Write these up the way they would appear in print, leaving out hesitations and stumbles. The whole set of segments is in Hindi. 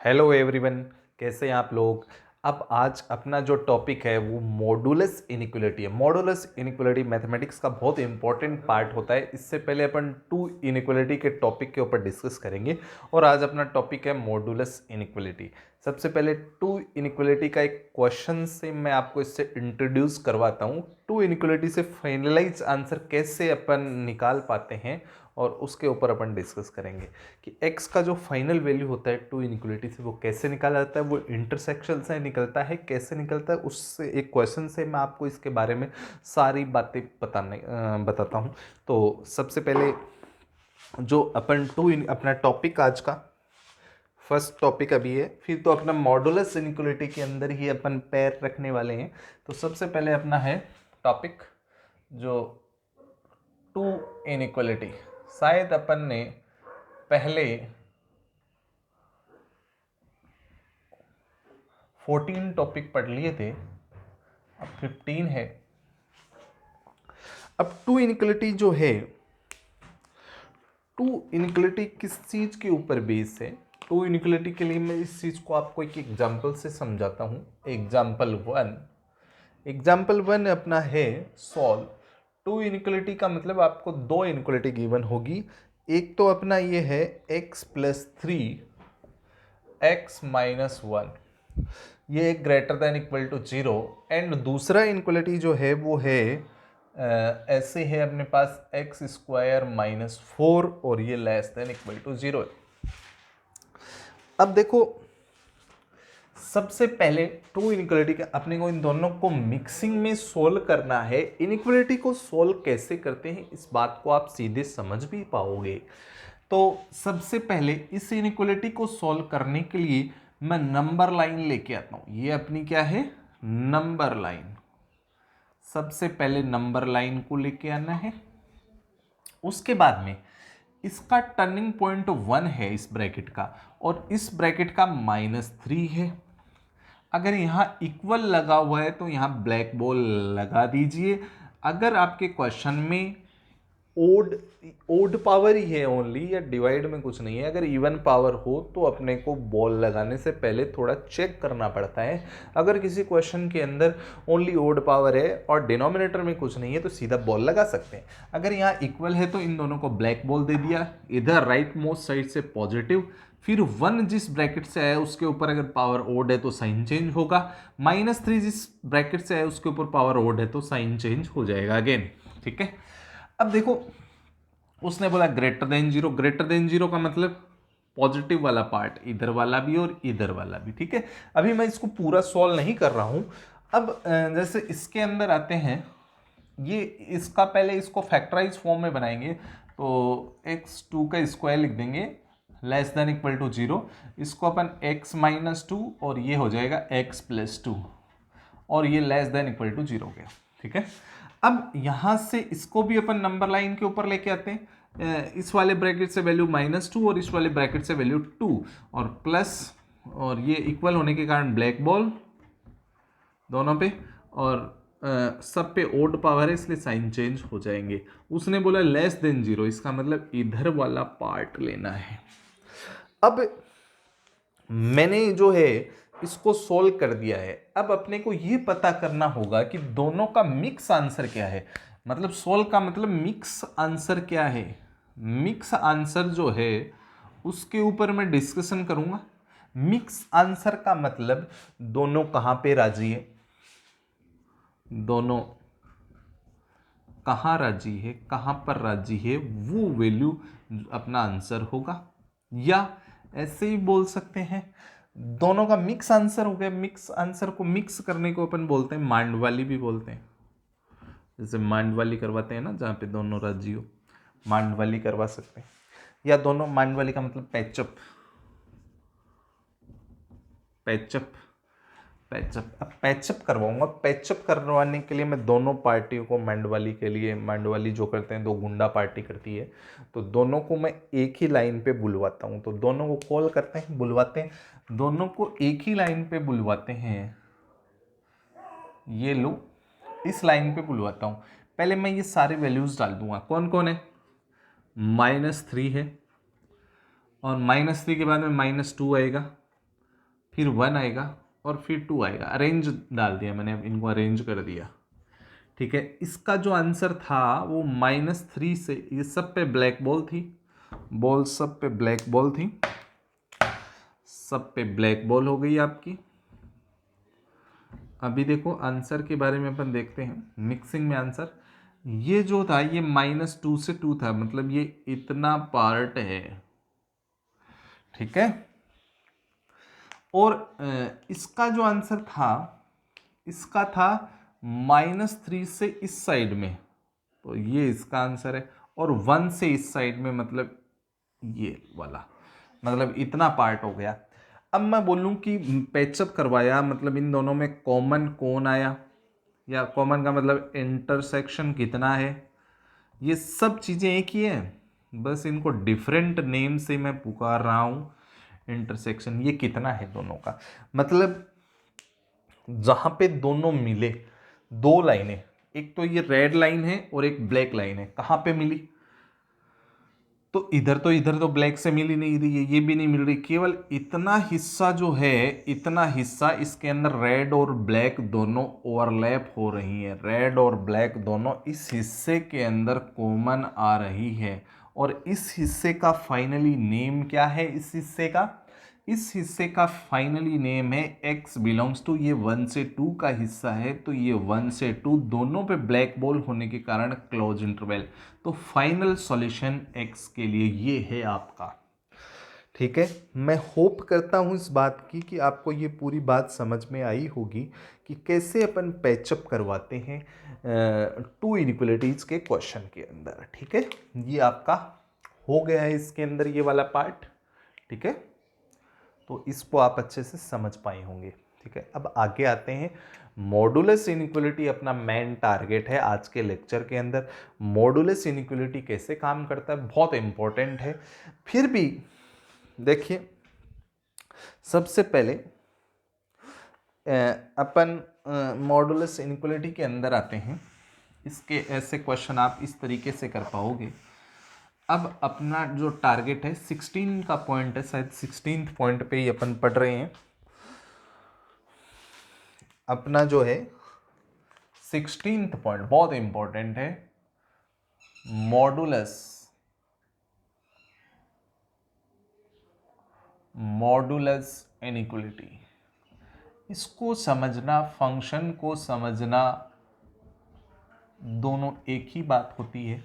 हेलो एवरीवन, कैसे हैं आप लोग। अब आज अपना जो टॉपिक है वो मॉडुलस इनिक्वलिटी है। मॉडुलस इनिक्वलिटी मैथमेटिक्स का बहुत इंपॉर्टेंट पार्ट होता है। इससे पहले अपन टू इनिक्वलिटी के टॉपिक के ऊपर डिस्कस करेंगे और आज अपना टॉपिक है मॉडुलस इनिक्वलिटी। सबसे पहले टू इनिक्वलिटी का एक क्वेश्चन से मैं आपको इससे इंट्रोड्यूस करवाता हूँ। टू इनिक्वलिटी से फाइनलाइज आंसर कैसे अपन निकाल पाते हैं और उसके ऊपर अपन डिस्कस करेंगे कि x का जो फाइनल वैल्यू होता है टू इनिक्वलिटी से वो कैसे निकाला जाता है, वो इंटरसेक्शन से निकलता है, कैसे निकलता है, उससे एक क्वेश्चन से मैं आपको इसके बारे में सारी बातें बताता हूँ। तो सबसे पहले जो अपन अपना टॉपिक आज का फर्स्ट टॉपिक अभी है, फिर तो अपना मॉडुलस इनिक्वलिटी के अंदर ही अपन पैर रखने वाले हैं। तो सबसे पहले अपना है टॉपिक जो टू इनिक्वलिटी। शायद अपन ने पहले 14 टॉपिक पढ़ लिए थे, अब 15 है। अब टू इनिक्वलिटी जो है, टू इनिक्वलिटी किस चीज के ऊपर बेस है। टू इनिक्वलिटी के लिए मैं इस चीज को आपको एक एग्जांपल से समझाता हूं। एग्जाम्पल वन अपना है सॉल्व। टू इनिक्वलिटी का मतलब आपको दो इनिक्वलिटी गिवन होगी। एक तो अपना ये है x+3 x-1, ये greater than equal to 0। And दूसरा इनक्वलिटी जो है वो है ऐसे है अपने पास x² - 4 और ये लेस देन इक्वल टू 0 है। अब देखो, सबसे पहले टू इनक्वलिटी का अपने को इन दोनों को मिक्सिंग में सोल्व करना है। इनक्वलिटी को सोल्व कैसे करते हैं इस बात को आप सीधे समझ भी पाओगे। तो सबसे पहले इस इनक्वलिटी को सोल्व करने के लिए मैं नंबर लाइन लेके आता हूं। ये अपनी क्या है, नंबर लाइन। सबसे पहले नंबर लाइन को लेके आना है। उसके बाद में इसका टर्निंग पॉइंट 1 है इस ब्रैकेट का, और इस ब्रैकेट का -3 है। अगर यहां इक्वल लगा हुआ है तो यहां ब्लैक बॉल लगा दीजिए। अगर आपके क्वेश्चन में ओड पावर ही है ओनली, या डिवाइड में कुछ नहीं है, अगर इवन पावर हो तो अपने को बॉल लगाने से पहले थोड़ा चेक करना पड़ता है। अगर किसी क्वेश्चन के अंदर ओनली ओड पावर है और डिनोमिनेटर में कुछ नहीं है तो सीधा बॉल लगा सकते हैं। अगर यहाँ इक्वल है तो इन दोनों को ब्लैक बॉल दे दिया, इधर राइट मोस्ट साइड से पॉजिटिव, फिर 1 जिस ब्रैकेट से आया उसके ऊपर अगर पावर ओड है तो साइन चेंज होगा, -3 जिस ब्रैकेट से आया उसके ऊपर पावर ओड है तो साइन चेंज हो जाएगा अगेन। ठीक है, अब देखो उसने बोला ग्रेटर देन 0। ग्रेटर देन 0 का मतलब पॉजिटिव वाला पार्ट, इधर वाला भी और इधर वाला भी। ठीक है, अभी मैं इसको पूरा सॉल्व नहीं कर रहा हूं। अब जैसे इसके अंदर आते हैं, ये इसका पहले इसको फैक्टराइज फॉर्म में बनाएंगे तो x2 का स्क्वायर लिख देंगे लेस देन इक्वल टू 0। इसको अपन x-2 और ये हो जाएगा x+2 और ये लेस देन इक्वल टू 0 गया। ठीक है, अब यहां से इसको भी अपन नंबर लाइन के ऊपर लेके आते हैं। इस वाले ब्रैकेट से वैल्यू -2 और इस वाले ब्रैकेट से वैल्यू 2 और प्लस, और ये इक्वल होने के कारण ब्लैक बॉल दोनों पे, और सब पे ओड पावर है इसलिए साइन चेंज हो जाएंगे। उसने बोला लेस देन 0, इसका मतलब इधर वाला पार्ट लेना है। अब मैंने जो है इसको सोल्व कर दिया है। अब अपने को ये पता करना होगा कि दोनों का मिक्स आंसर क्या है। मतलब सोल्व का मतलब मिक्स आंसर क्या है। मिक्स आंसर जो है उसके ऊपर मैं डिस्कशन करूंगा। मिक्स आंसर का मतलब दोनों कहां पे राजी है, दोनों कहां राजी है, कहां पर राजी है, वो वैल्यू अपना आंसर होगा। या ऐसे ही बोल सकते हैं दोनों का मिक्स आंसर हो गया। मिक्स आंसर को मिक्स करने को अपन बोलते हैं मांड वाली भी बोलते हैं। जैसे मांड वाली करवाते हैं ना, जहां पे दोनों राजी हो, मांड वाली करवा सकते हैं। या दोनों, मांड वाली का मतलब पैचअप, पैचअप पैचअप। अब पैचअप करवाऊंगा। पैचअप करवाने के लिए मैं दोनों पार्टियों को, मांडवाली के लिए, मांडवाली जो करते हैं दो गुंडा पार्टी करती है, तो दोनों को मैं एक ही लाइन पे बुलवाता हूं। तो दोनों को कॉल करते हैं, बुलवाते हैं, दोनों को एक ही लाइन पे बुलवाते हैं। ये लो, इस लाइन पे बुलवाता हूं। पहले मैं ये सारे वैल्यूज डाल दूंगा। कौन कौन है, -3 है, और -3 के बाद में -2 आएगा, फिर 1 आएगा और फिर 2 आएगा। अरेंज डाल दिया मैंने, अब इनको अरेंज कर दिया। ठीक है, इसका जो आंसर था वो -3 से, ये सब पे ब्लैक बॉल थी, बॉल सब पे ब्लैक बॉल थी, सब पे ब्लैक बॉल हो गई आपकी। अभी देखो आंसर के बारे में अपन देखते हैं, मिक्सिंग में आंसर ये जो था ये -2 से 2 था, मतलब ये इतना पार्ट है। ठीक है, और इसका जो आंसर था, इसका था -3 से इस साइड में, तो ये इसका आंसर है, और 1 से इस साइड में, मतलब ये वाला, मतलब इतना पार्ट हो गया। अब मैं बोलूं कि पैचअप करवाया, मतलब इन दोनों में कॉमन कौन आया, या कॉमन का मतलब इंटरसेक्शन कितना है, ये सब चीज़ें एक ही है, बस इनको डिफरेंट नेम से मैं पुकार रहा हूँ। इंटरसेक्शन ये कितना है दोनों का, मतलब जहां पे दोनों मिले, दो लाइनें, एक तो ये रेड लाइन है और एक ब्लैक लाइन है, कहाँ पे मिली, तो इधर तो ब्लैक से मिल ही नहीं रही है, ये भी नहीं मिल रही, केवल इतना हिस्सा जो है, इतना हिस्सा इसके अंदर रेड और ब्लैक दोनों ओवरलैप हो रही है, रेड और ब्लैक दोनों इस हिस्से के अंदर कॉमन आ रही है। और इस हिस्से का फाइनली नेम क्या है, इस हिस्से का फाइनली नेम है x बिलोंग्स टू, ये 1 से 2 का हिस्सा है, तो ये 1 से 2 दोनों पे ब्लैक बॉल होने के कारण क्लोज इंटरवल, तो फाइनल सॉल्यूशन x के लिए ये है आपका। ठीक है, मैं होप करता हूँ इस बात की कि आपको ये पूरी बात समझ में आई होगी कि कैसे अपन पैचअप करवाते हैं टू इनइक्वलिटीज़ के क्वेश्चन के अंदर। ठीक है, ये आपका हो गया है इसके अंदर ये वाला पार्ट। ठीक है, तो इसको आप अच्छे से समझ पाए होंगे। ठीक है, अब आगे आते हैं, मॉडुलस इनइक्वलिटी अपना मेन टारगेट है आज के लेक्चर के अंदर। मॉडुलस इनइक्वलिटी कैसे काम करता है, बहुत इंपॉर्टेंट है। फिर भी देखिए, सबसे पहले अपन मॉडुलस इनइक्वलिटी के अंदर आते हैं। इसके ऐसे क्वेश्चन आप इस तरीके से कर पाओगे। अब अपना जो टारगेट है 16 का पॉइंट है, शायद 16th पॉइंट पे ही अपन पढ़ रहे हैं। अपना जो है 16th पॉइंट बहुत इंपॉर्टेंट है, मॉडुलस इनइक्वलिटी। इसको समझना, फंक्शन को समझना, दोनों एक ही बात होती है।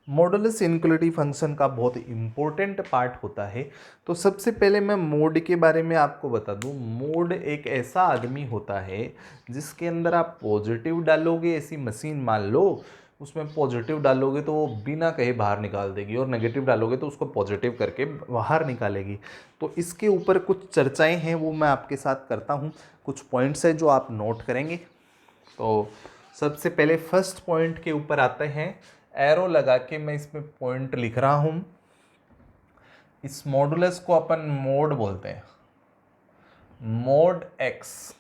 मॉडुलस इनइक्वलिटी फंक्शन का बहुत इंपॉर्टेंट पार्ट होता है। तो सबसे पहले मैं मोड के बारे में आपको बता दूं। मोड एक ऐसा आदमी होता है जिसके अंदर आप पॉजिटिव डालोगे, ऐसी मशीन मान लो, उसमें पॉजिटिव डालोगे तो वो बिना कहे बाहर निकाल देगी, और नेगेटिव डालोगे तो उसको पॉजिटिव करके बाहर निकालेगी। तो इसके ऊपर कुछ चर्चाएं हैं, वो मैं आपके साथ करता हूँ। कुछ पॉइंट्स हैं जो आप नोट करेंगे। तो सबसे पहले फर्स्ट पॉइंट के ऊपर आते हैं, एरो लगा के मैं इसमें पॉइंट लिख रहा हूं। इस मॉडुलस को अपन मोड बोलते हैं, मोड एक्स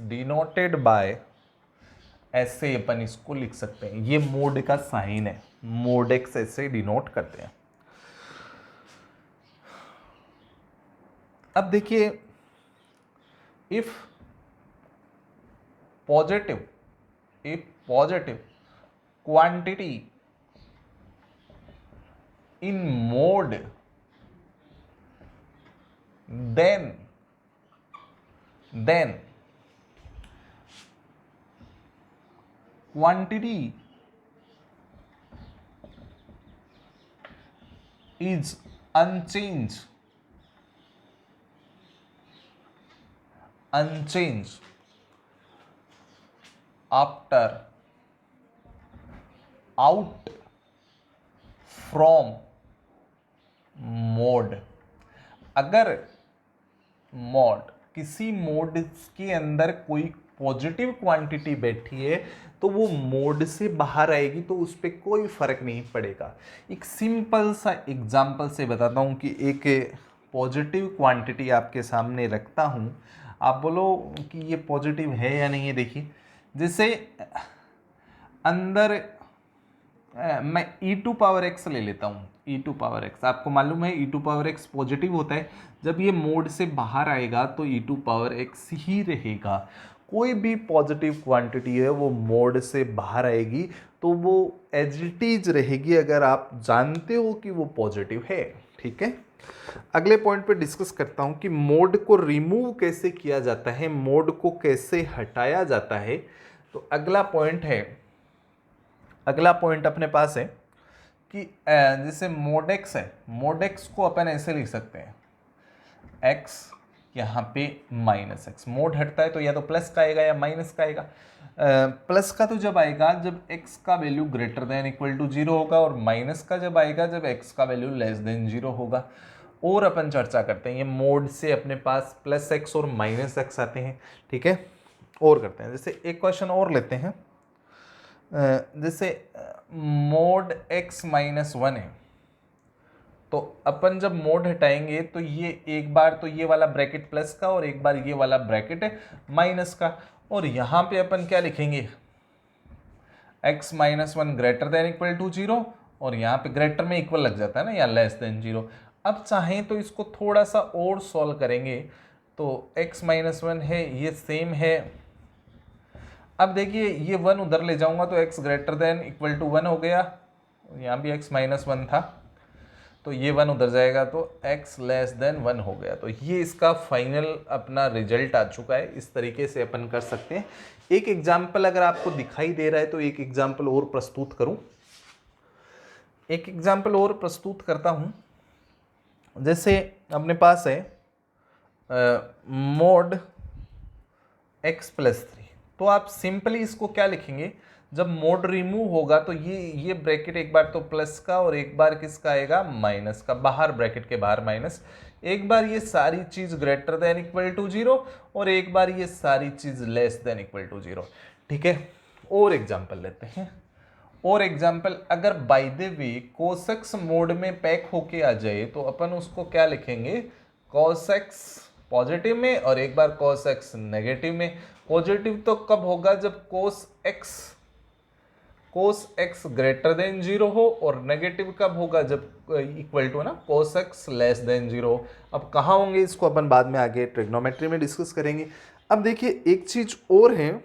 डिनोटेड बाय ऐसे अपन इसको लिख सकते हैं, ये मोड का साइन है, मोड एक्स ऐसे डिनोट करते हैं। अब देखिए, if positive quantity in mode, then quantity is unchanged after out from mode। अगर मोड, किसी मोड के अंदर कोई पॉजिटिव क्वांटिटी बैठी है तो वो मोड से बाहर आएगी, तो उस पर कोई फर्क नहीं पड़ेगा। एक सिंपल सा एग्जांपल से बताता हूँ कि एक पॉजिटिव क्वांटिटी आपके सामने रखता हूँ, आप बोलो कि ये पॉजिटिव है या नहीं है। देखिए, जैसे अंदर मैं ई टू पावर एक्स ले लेता हूँ। ई टू पावर एक्स, आपको मालूम है ई टू पावर एक्स पॉजिटिव होता है, जब ये मोड से बाहर आएगा तो ई टू पावर एक्स ही रहेगा। कोई भी पॉजिटिव क्वांटिटी है वो मोड से बाहर आएगी तो वो एज इट इज रहेगी, अगर आप जानते हो कि वो पॉजिटिव है। ठीक है, अगले पॉइंट पे डिस्कस करता हूँ कि मोड को रिमूव कैसे किया जाता है, मोड को कैसे हटाया जाता है। तो अगला पॉइंट है, अगला पॉइंट अपने पास है कि जैसे मोड एक्स है, मोड एक्स को अपन ऐसे लिख सकते हैं, एक्स यहाँ पे माइनस एक्स, मोड हटता है तो या तो प्लस का आएगा या माइनस का आएगा। प्लस का तो जब आएगा जब एक्स का value greater than equal to zero होगा, और माइनस का जब आएगा जब एक्स का वैल्यू लेस देन जीरो होगा। और अपन चर्चा करते हैं, ये मोड से अपने पास प्लस एक्स और माइनस एक्स आते हैं। ठीक है, और करते हैं, जैसे एक क्वेश्चन और लेते हैं, जैसे मोड एक्स माइनस वन है, तो अपन जब मोड हटाएंगे तो ये एक बार तो ये वाला ब्रैकेट प्लस का और एक बार ये वाला ब्रैकेट है माइनस का, और यहाँ पे अपन क्या लिखेंगे, x minus one greater than equal to zero, और यहाँ पे ग्रेटर में इक्वल लग जाता है ना, या लेस देन जीरो। अब चाहें तो इसको थोड़ा सा और सॉल्व करेंगे, तो x माइनस वन है ये सेम है। अब देखिए ये वन उधर ले जाऊंगा तो x greater than equal to one हो गया, यहाँ भी x माइनस वन था तो ये वन उधर जाएगा तो x लेस देन वन हो गया। तो ये इसका फाइनल अपना रिजल्ट आ चुका है। इस तरीके से अपन कर सकते हैं। एक एग्जाम्पल अगर आपको दिखाई दे रहा है तो एक एग्जाम्पल और प्रस्तुत करूं, एक एग्जाम्पल और प्रस्तुत करता हूं। जैसे अपने पास है मोड x प्लस थ्री, तो आप सिंपली इसको क्या लिखेंगे, जब मोड रिमूव होगा तो ये ब्रैकेट एक बार तो प्लस का और एक बार किसका आएगा, माइनस का, बाहर ब्रैकेट के बाहर माइनस, एक बार ये सारी चीज greater than equal to zero और एक बार ये सारी चीज less than equal to zero. ठीक है, और एग्जांपल लेते हैं, और एग्जांपल, अगर by the way cos x mod में पैक होके आ जाए तो अपन उसको क्या लिखेंगे, cos x पॉजिटिव में और एक बार cos x नेगेटिव में। पॉजिटिव तो कब होगा, जब cos x greater than zero हो, और नेगेटिव कब होगा, जब इक्वल टू ना cos x less than zero. अब कहाँ होंगे इसको अपन बाद में आगे ट्रिग्नोमेट्री में डिस्कस करेंगे। अब देखिए एक चीज और है,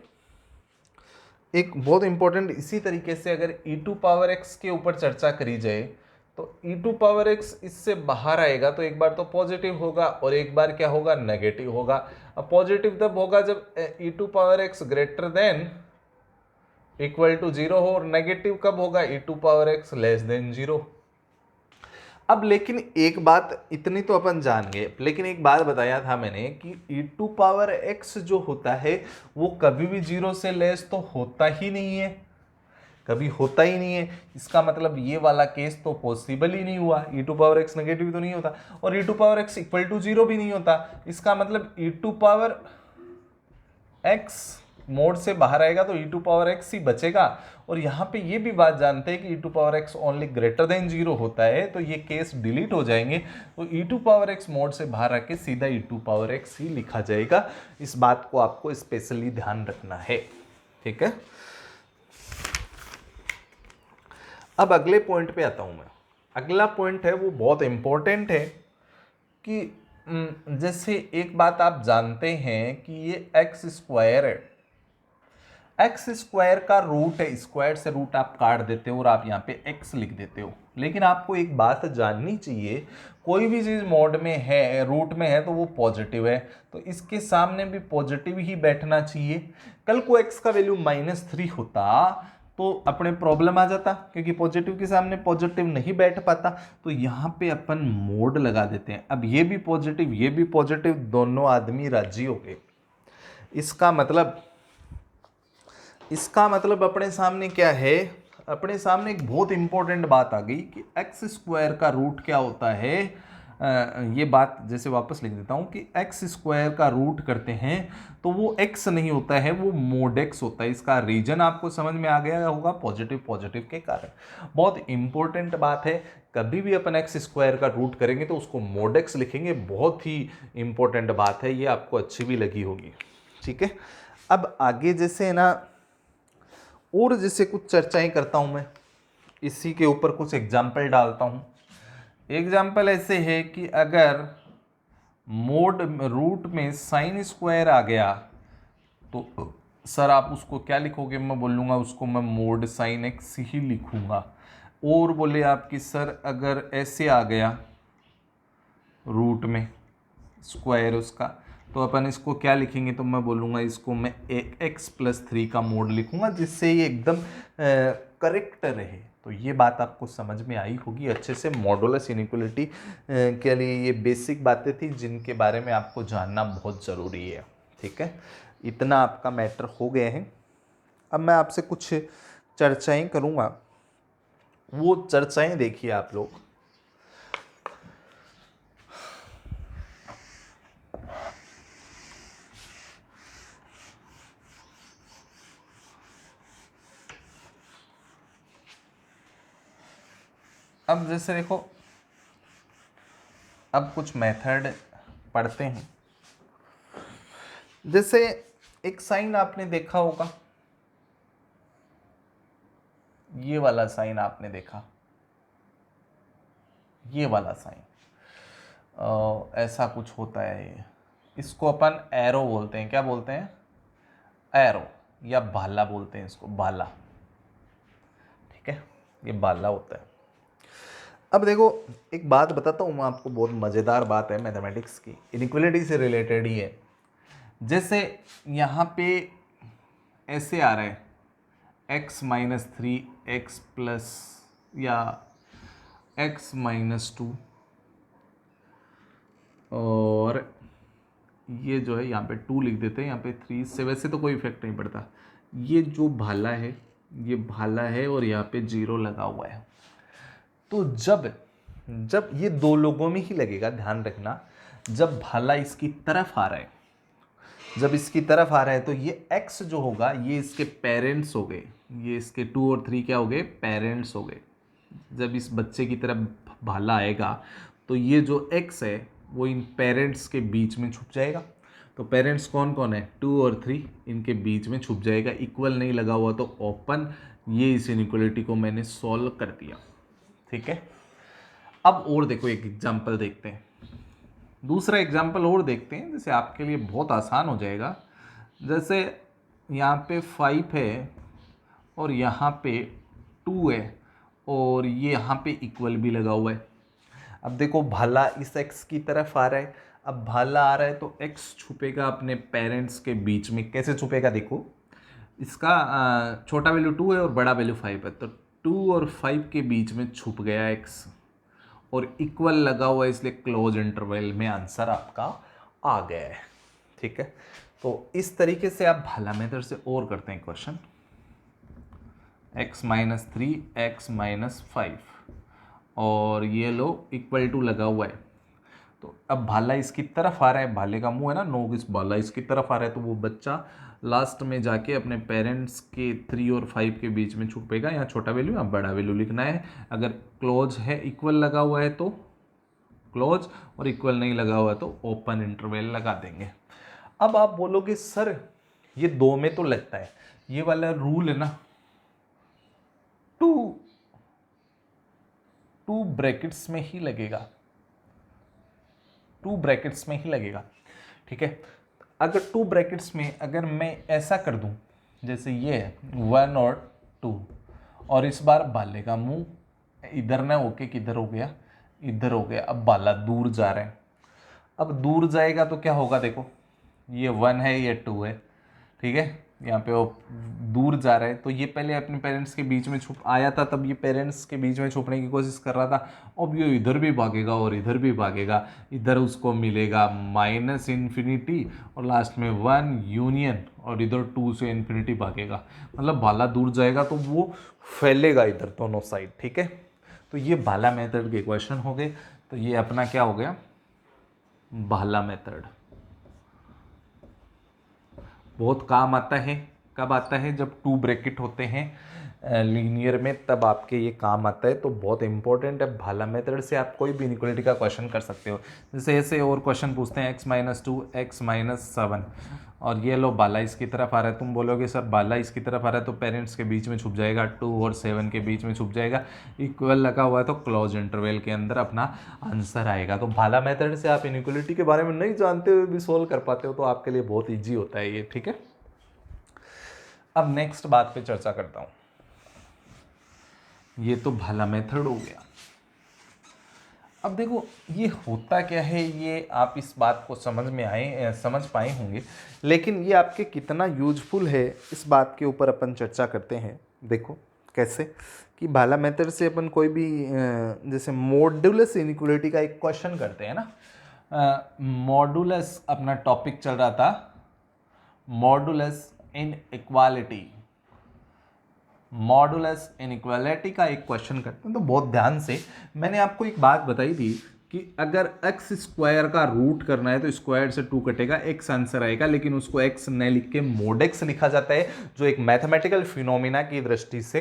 एक बहुत इंपॉर्टेंट, इसी तरीके से अगर e टू पावर x के ऊपर चर्चा करी जाए तो e टू पावर x इससे बाहर आएगा तो एक बार तो पॉजिटिव होगा और एक बार क्या होगा, नेगेटिव होगा। अब पॉजिटिव तब होगा जब e to power x greater than equal to zero हो, और नेगेटिव कब होगा, e to power x less than zero. अब लेकिन एक बात, इतनी तो अपन जान गए, लेकिन एक बात बताया था मैंने कि e टू पावर x जो होता है वो कभी भी जीरो से लेस तो होता ही नहीं है, कभी होता ही नहीं है। इसका मतलब ये वाला केस तो पॉसिबल ही नहीं हुआ, e to power x negative तो नहीं होता और e to power x equal to zero भी नहीं होता। इसका मतलब e to power x mod से बाहर आएगा तो e टू पावर x ही बचेगा। और यहाँ पे ये भी बात जानते हैं कि e to power x only greater than zero होता है, तो ये केस डिलीट हो जाएंगे, तो e to power x mod से बाहर आके सीधा e टू पावर x ही लिखा जाएगा। इस बात को आपको स्पेशली ध्यान रखना है। ठीक है, अब अगले पॉइंट पे आता हूं मैं। अगला पॉइंट है वो बहुत इंपॉर्टेंट है कि जैसे एक बात आप जानते हैं कि ये एक्स स्क्वायर है, एक्स स्क्वायर का रूट है, स्क्वायर से रूट आप काट देते हो और आप यहाँ पे एक्स लिख देते हो। लेकिन आपको एक बात जाननी चाहिए, कोई भी चीज़ मोड में है, रूट में है, तो वो पॉजिटिव है, तो इसके सामने भी पॉजिटिव ही बैठना चाहिए। कल को एक्स का वैल्यू -3 होता तो अपने प्रॉब्लम आ जाता, क्योंकि पॉजिटिव के सामने पॉजिटिव नहीं बैठ पाता। तो यहाँ पे अपन मोड लगा देते हैं। अब ये भी पॉजिटिव ये भी पॉजिटिव, दोनों आदमी राजी हो गए। इसका मतलब अपने सामने क्या है, अपने सामने एक बहुत इंपॉर्टेंट बात आ गई कि एक्स स्क्वायर का रूट क्या होता है। ये बात जैसे वापस लिख देता हूं कि एक्स स्क्वायर का रूट करते हैं तो वो एक्स नहीं होता है, वो मोड एक्स होता है। इसका रीजन आपको समझ में आ गया होगा, पॉजिटिव के कारण। बहुत इंपॉर्टेंट बात है, कभी भी अपन एक्स स्क्वायर का रूट करेंगे तो उसको मोड एक्स लिखेंगे, बहुत ही इंपॉर्टेंट बात है, ये आपको अच्छी भी लगी होगी। ठीक है, अब आगे जैसे ना और जैसे कुछ चर्चाएं करता हूं मैं, इसी के ऊपर कुछ एग्जाम्पल डालता हूँ। एग्जाम्पल ऐसे है कि अगर मोड रूट में साइन स्क्वायर आ गया तो सर आप उसको क्या लिखोगे? मैं बोलूँगा उसको मैं मोड साइन एक्स ही लिखूँगा। और बोले आप कि सर अगर ऐसे आ गया रूट में स्क्वायर उसका, तो अपन इसको क्या लिखेंगे? तो मैं बोलूँगा इसको मैं एक्स प्लस 3 का मोड लिखूँगा, जिससे ये एकदम करेक्ट रहे। तो ये बात आपको समझ में आई होगी अच्छे से। मॉडुलस इनइक्वालिटी के लिए ये बेसिक बातें थी जिनके बारे में आपको जानना बहुत ज़रूरी है। ठीक है, इतना आपका मैटर हो गया है। अब मैं आपसे कुछ चर्चाएं करूँगा, वो चर्चाएं देखिए आप लोग। अब जैसे देखो, अब कुछ मेथड पढ़ते हैं। जैसे एक साइन आपने देखा होगा, ये वाला साइन आपने देखा, ये वाला साइन ऐसा कुछ होता है। ये इसको अपन एरो बोलते हैं। क्या बोलते हैं? एरो, या भाला बोलते हैं इसको, भाला। ठीक है, ये भाला होता है। अब देखो एक बात बताता हूँ मैं आपको, बहुत मज़ेदार बात है मैथमेटिक्स की, इनइक्वालिटी से रिलेटेड ही है। जैसे यहाँ पे ऐसे आ रहा है x-3 x प्लस या x-2, और ये जो है यहाँ पे 2 लिख देते हैं, यहाँ पे 3 से वैसे तो कोई इफेक्ट नहीं पड़ता। ये जो भाला है, ये भाला है और यहाँ पे 0 लगा हुआ है। तो जब जब ये दो लोगों में ही लगेगा, ध्यान रखना, जब भाला इसकी तरफ आ रहा है, जब इसकी तरफ आ रहा है तो ये x जो होगा ये इसके पेरेंट्स हो गए, ये इसके 2 और 3 क्या हो गए? पेरेंट्स हो गए। जब इस बच्चे की तरफ भाला आएगा तो ये जो x है वो इन पेरेंट्स के बीच में छुप जाएगा। तो पेरेंट्स कौन कौन है? 2 और 3, इनके बीच में छुप जाएगा। इक्वल नहीं लगा हुआ तो ओपन। ये इस इनइक्वालिटी को मैंने सॉल्व कर दिया। ठीक है, अब और देखो एक एग्जाम्पल देखते हैं, दूसरा एग्जाम्पल और देखते हैं, जैसे आपके लिए बहुत आसान हो जाएगा। जैसे यहाँ पे 5 है और यहाँ पे 2 है और ये यहाँ पे इक्वल भी लगा हुआ है। अब देखो भाला इस x की तरफ आ रहा है, अब भाला आ रहा है तो x छुपेगा अपने पेरेंट्स के बीच में। कैसे छुपेगा? देखो, इसका छोटा वैल्यू 2 है और बड़ा वैल्यू 5 है, तो 2 और 5 के बीच में छुप गया x और इक्वल लगा हुआ है, इसलिए क्लोज इंटरवल में आंसर आपका आ गया है। ठीक है, तो इस तरीके से आप भाला मेथड से और करते हैं क्वेश्चन। x-3 x-5 और ये लो इक्वल टू लगा हुआ है, तो अब भाला इसकी तरफ आ रहा है, भाले का मुंह है ना, नोक, इस भाला इसकी तरफ आ रहा है, तो वो बच्चा लास्ट में जाके अपने पेरेंट्स के 3 और 5 के बीच में छुपेगा। यहाँ छोटा वैल्यू या बड़ा वैल्यू लिखना है। अगर क्लोज है, इक्वल लगा हुआ है तो क्लोज, और इक्वल नहीं लगा हुआ है तो ओपन इंटरवल लगा देंगे। अब आप बोलोगे सर ये 2 में तो लगता है, ये वाला रूल है ना, टू ब्रैकेट्स में ही लगेगा, 2 ब्रैकेट्स में ही लगेगा। ठीक है, अगर 2 ब्रैकेट्स में अगर मैं ऐसा कर दूं, जैसे ये है 1 और 2, और इस बार भाले का मुंह इधर ना होके किधर हो गया? इधर हो गया। अब भाला दूर जा रहा है, अब दूर जाएगा तो क्या होगा? देखो ये 1 है, ये 2 है। ठीक है, यहाँ पे वो दूर जा रहा है, तो ये पहले अपने पेरेंट्स के बीच में छुप आया था, तब ये पेरेंट्स के बीच में छुपने की कोशिश कर रहा था। अब ये इधर भी भागेगा और इधर भी भागेगा, इधर उसको मिलेगा -इन्फिनिटी और लास्ट में 1 यूनियन, और इधर 2 से इन्फिनिटी भागेगा, मतलब भाला दूर जाएगा तो वो फैलेगा इधर दोनों साइड। ठीक है, तो ये भाला मेथड के क्वेश्चन हो गए। तो ये अपना क्या हो गया? भाला मेथड बहुत काम आता है। कब आता है? जब 2 ब्रैकेट होते हैं, लीनियर में, तब आपके ये काम आता है। तो बहुत इंपॉर्टेंट है। भाला मेथड से आप कोई भी इनइक्वालिटी का क्वेश्चन कर सकते हो। जैसे ऐसे और क्वेश्चन पूछते हैं x-2 x-7 और ये लो बाला इसकी तरफ आ रहा है, तुम बोलोगे सर बाला इसकी तरफ आ रहा है तो पेरेंट्स के बीच में छुप जाएगा, 2 और 7 के बीच में छुप जाएगा, इक्वल लगा हुआ है तो क्लोज इंटरवल के अंदर अपना आंसर आएगा। तो भाला मेथड से आप इनइक्वालिटी के बारे में नहीं जानते हुए भी सोल्व कर पाते हो, तो आपके लिए बहुत ईजी होता है ये। ठीक है, अब नेक्स्ट बात पे चर्चा करता हूं। ये तो भाला मेथड हो गया। अब देखो ये होता क्या है, ये आप इस बात को समझ पाए होंगे, लेकिन ये आपके कितना यूजफुल है इस बात के ऊपर अपन चर्चा करते हैं। देखो कैसे कि भाला मेथड से अपन कोई भी जैसे मॉड्यूलस इनइक्वालिटी का एक क्वेश्चन करते हैं ना। मॉड्यूलस अपना टॉपिक चल रहा था, मॉड्यूलस इनइक्वालिटी का एक क्वेश्चन करते हैं। तो बहुत ध्यान से, मैंने आपको एक बात बताई थी कि अगर x स्क्वायर का रूट करना है तो स्क्वायर से 2 कटेगा, x आंसर आएगा, लेकिन उसको x न लिख के मोड x लिखा जाता है, जो एक मैथमेटिकल फिनोमिना की दृष्टि से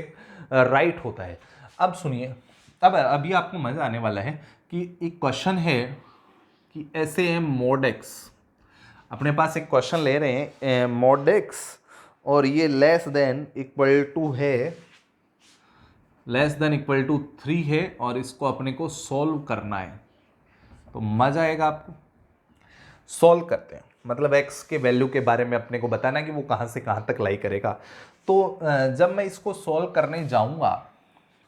राइट होता है। अब सुनिए, अब अभी आपको मजा आने वाला है कि एक क्वेश्चन है कि ऐसे है मोड x, अपने पास एक क्वेश्चन ले रहे हैं मोड x और ये लेस देन इक्वल टू है, लेस देन इक्वल टू 3 है और इसको अपने को सॉल्व करना है। तो मजा आएगा आपको। सॉल्व करते हैं मतलब x के वैल्यू के बारे में अपने को बताना कि वो कहाँ से कहाँ तक लाई करेगा। तो जब मैं इसको सॉल्व करने जाऊंगा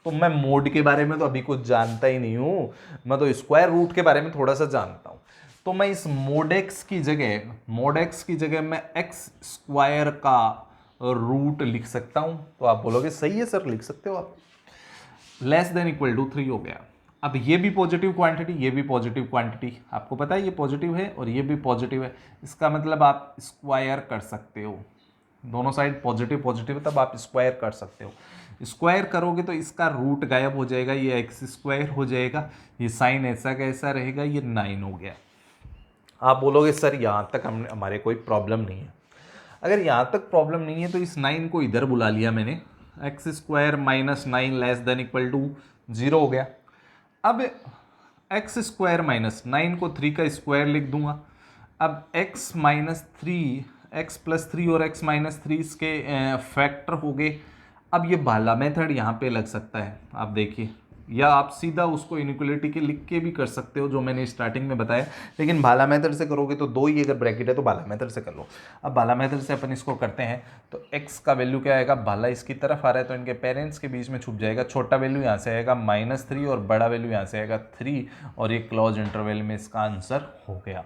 तो मैं मोड के बारे में तो अभी कुछ जानता ही नहीं हूँ, मैं तो स्क्वायर रूट के बारे में थोड़ा सा जानता हूँ। तो मैं इस मोड x की जगह मैं x स्क्वायर का रूट लिख सकता हूँ। तो आप बोलोगे सही है सर, लिख सकते हो आप। लेस देन इक्वल टू 3 हो गया। अब ये भी पॉजिटिव क्वांटिटी, ये भी पॉजिटिव क्वांटिटी, आपको पता है ये पॉजिटिव है और ये भी पॉजिटिव है, इसका मतलब आप स्क्वायर कर सकते हो। दोनों साइड पॉजिटिव पॉजिटिव है, तब आप स्क्वायर कर सकते हो। स्क्वायर करोगे तो इसका रूट गायब हो जाएगा, ये एक्स स्क्वायर हो जाएगा, ये साइन ऐसा कैसा रहेगा, ये 9 हो गया। आप बोलोगे सर यहाँ तक हमारे कोई प्रॉब्लम नहीं है। अगर यहाँ तक प्रॉब्लम नहीं है तो इस 9 को इधर बुला लिया मैंने, x square minus 9 less than equal to 0 हो गया। अब एक्स स्क्वायर माइनस 9 को 3 का स्क्वायर लिख दूंगा। अब x माइनस 3, एक्स प्लस 3 और x माइनस 3 इसके फैक्टर हो गए। अब ये भाला मेथड यहाँ पे लग सकता है, आप देखिए, या आप सीधा उसको इनइक्वालिटी के लिख के भी कर सकते हो जो मैंने स्टार्टिंग में बताया, लेकिन भाला मेथड से करोगे तो 2 ही अगर ब्रैकेट है तो भाला मेथड से कर लो। अब भाला मेथड से अपन इसको करते हैं तो x का वैल्यू क्या आएगा, भाला इसकी तरफ आ रहा है तो इनके पेरेंट्स के बीच में छुप जाएगा, छोटा वैल्यू यहाँ से आएगा -3 और बड़ा वैल्यू यहाँ से आएगा 3 और ये क्लोज इंटरवल में इसका आंसर हो गया।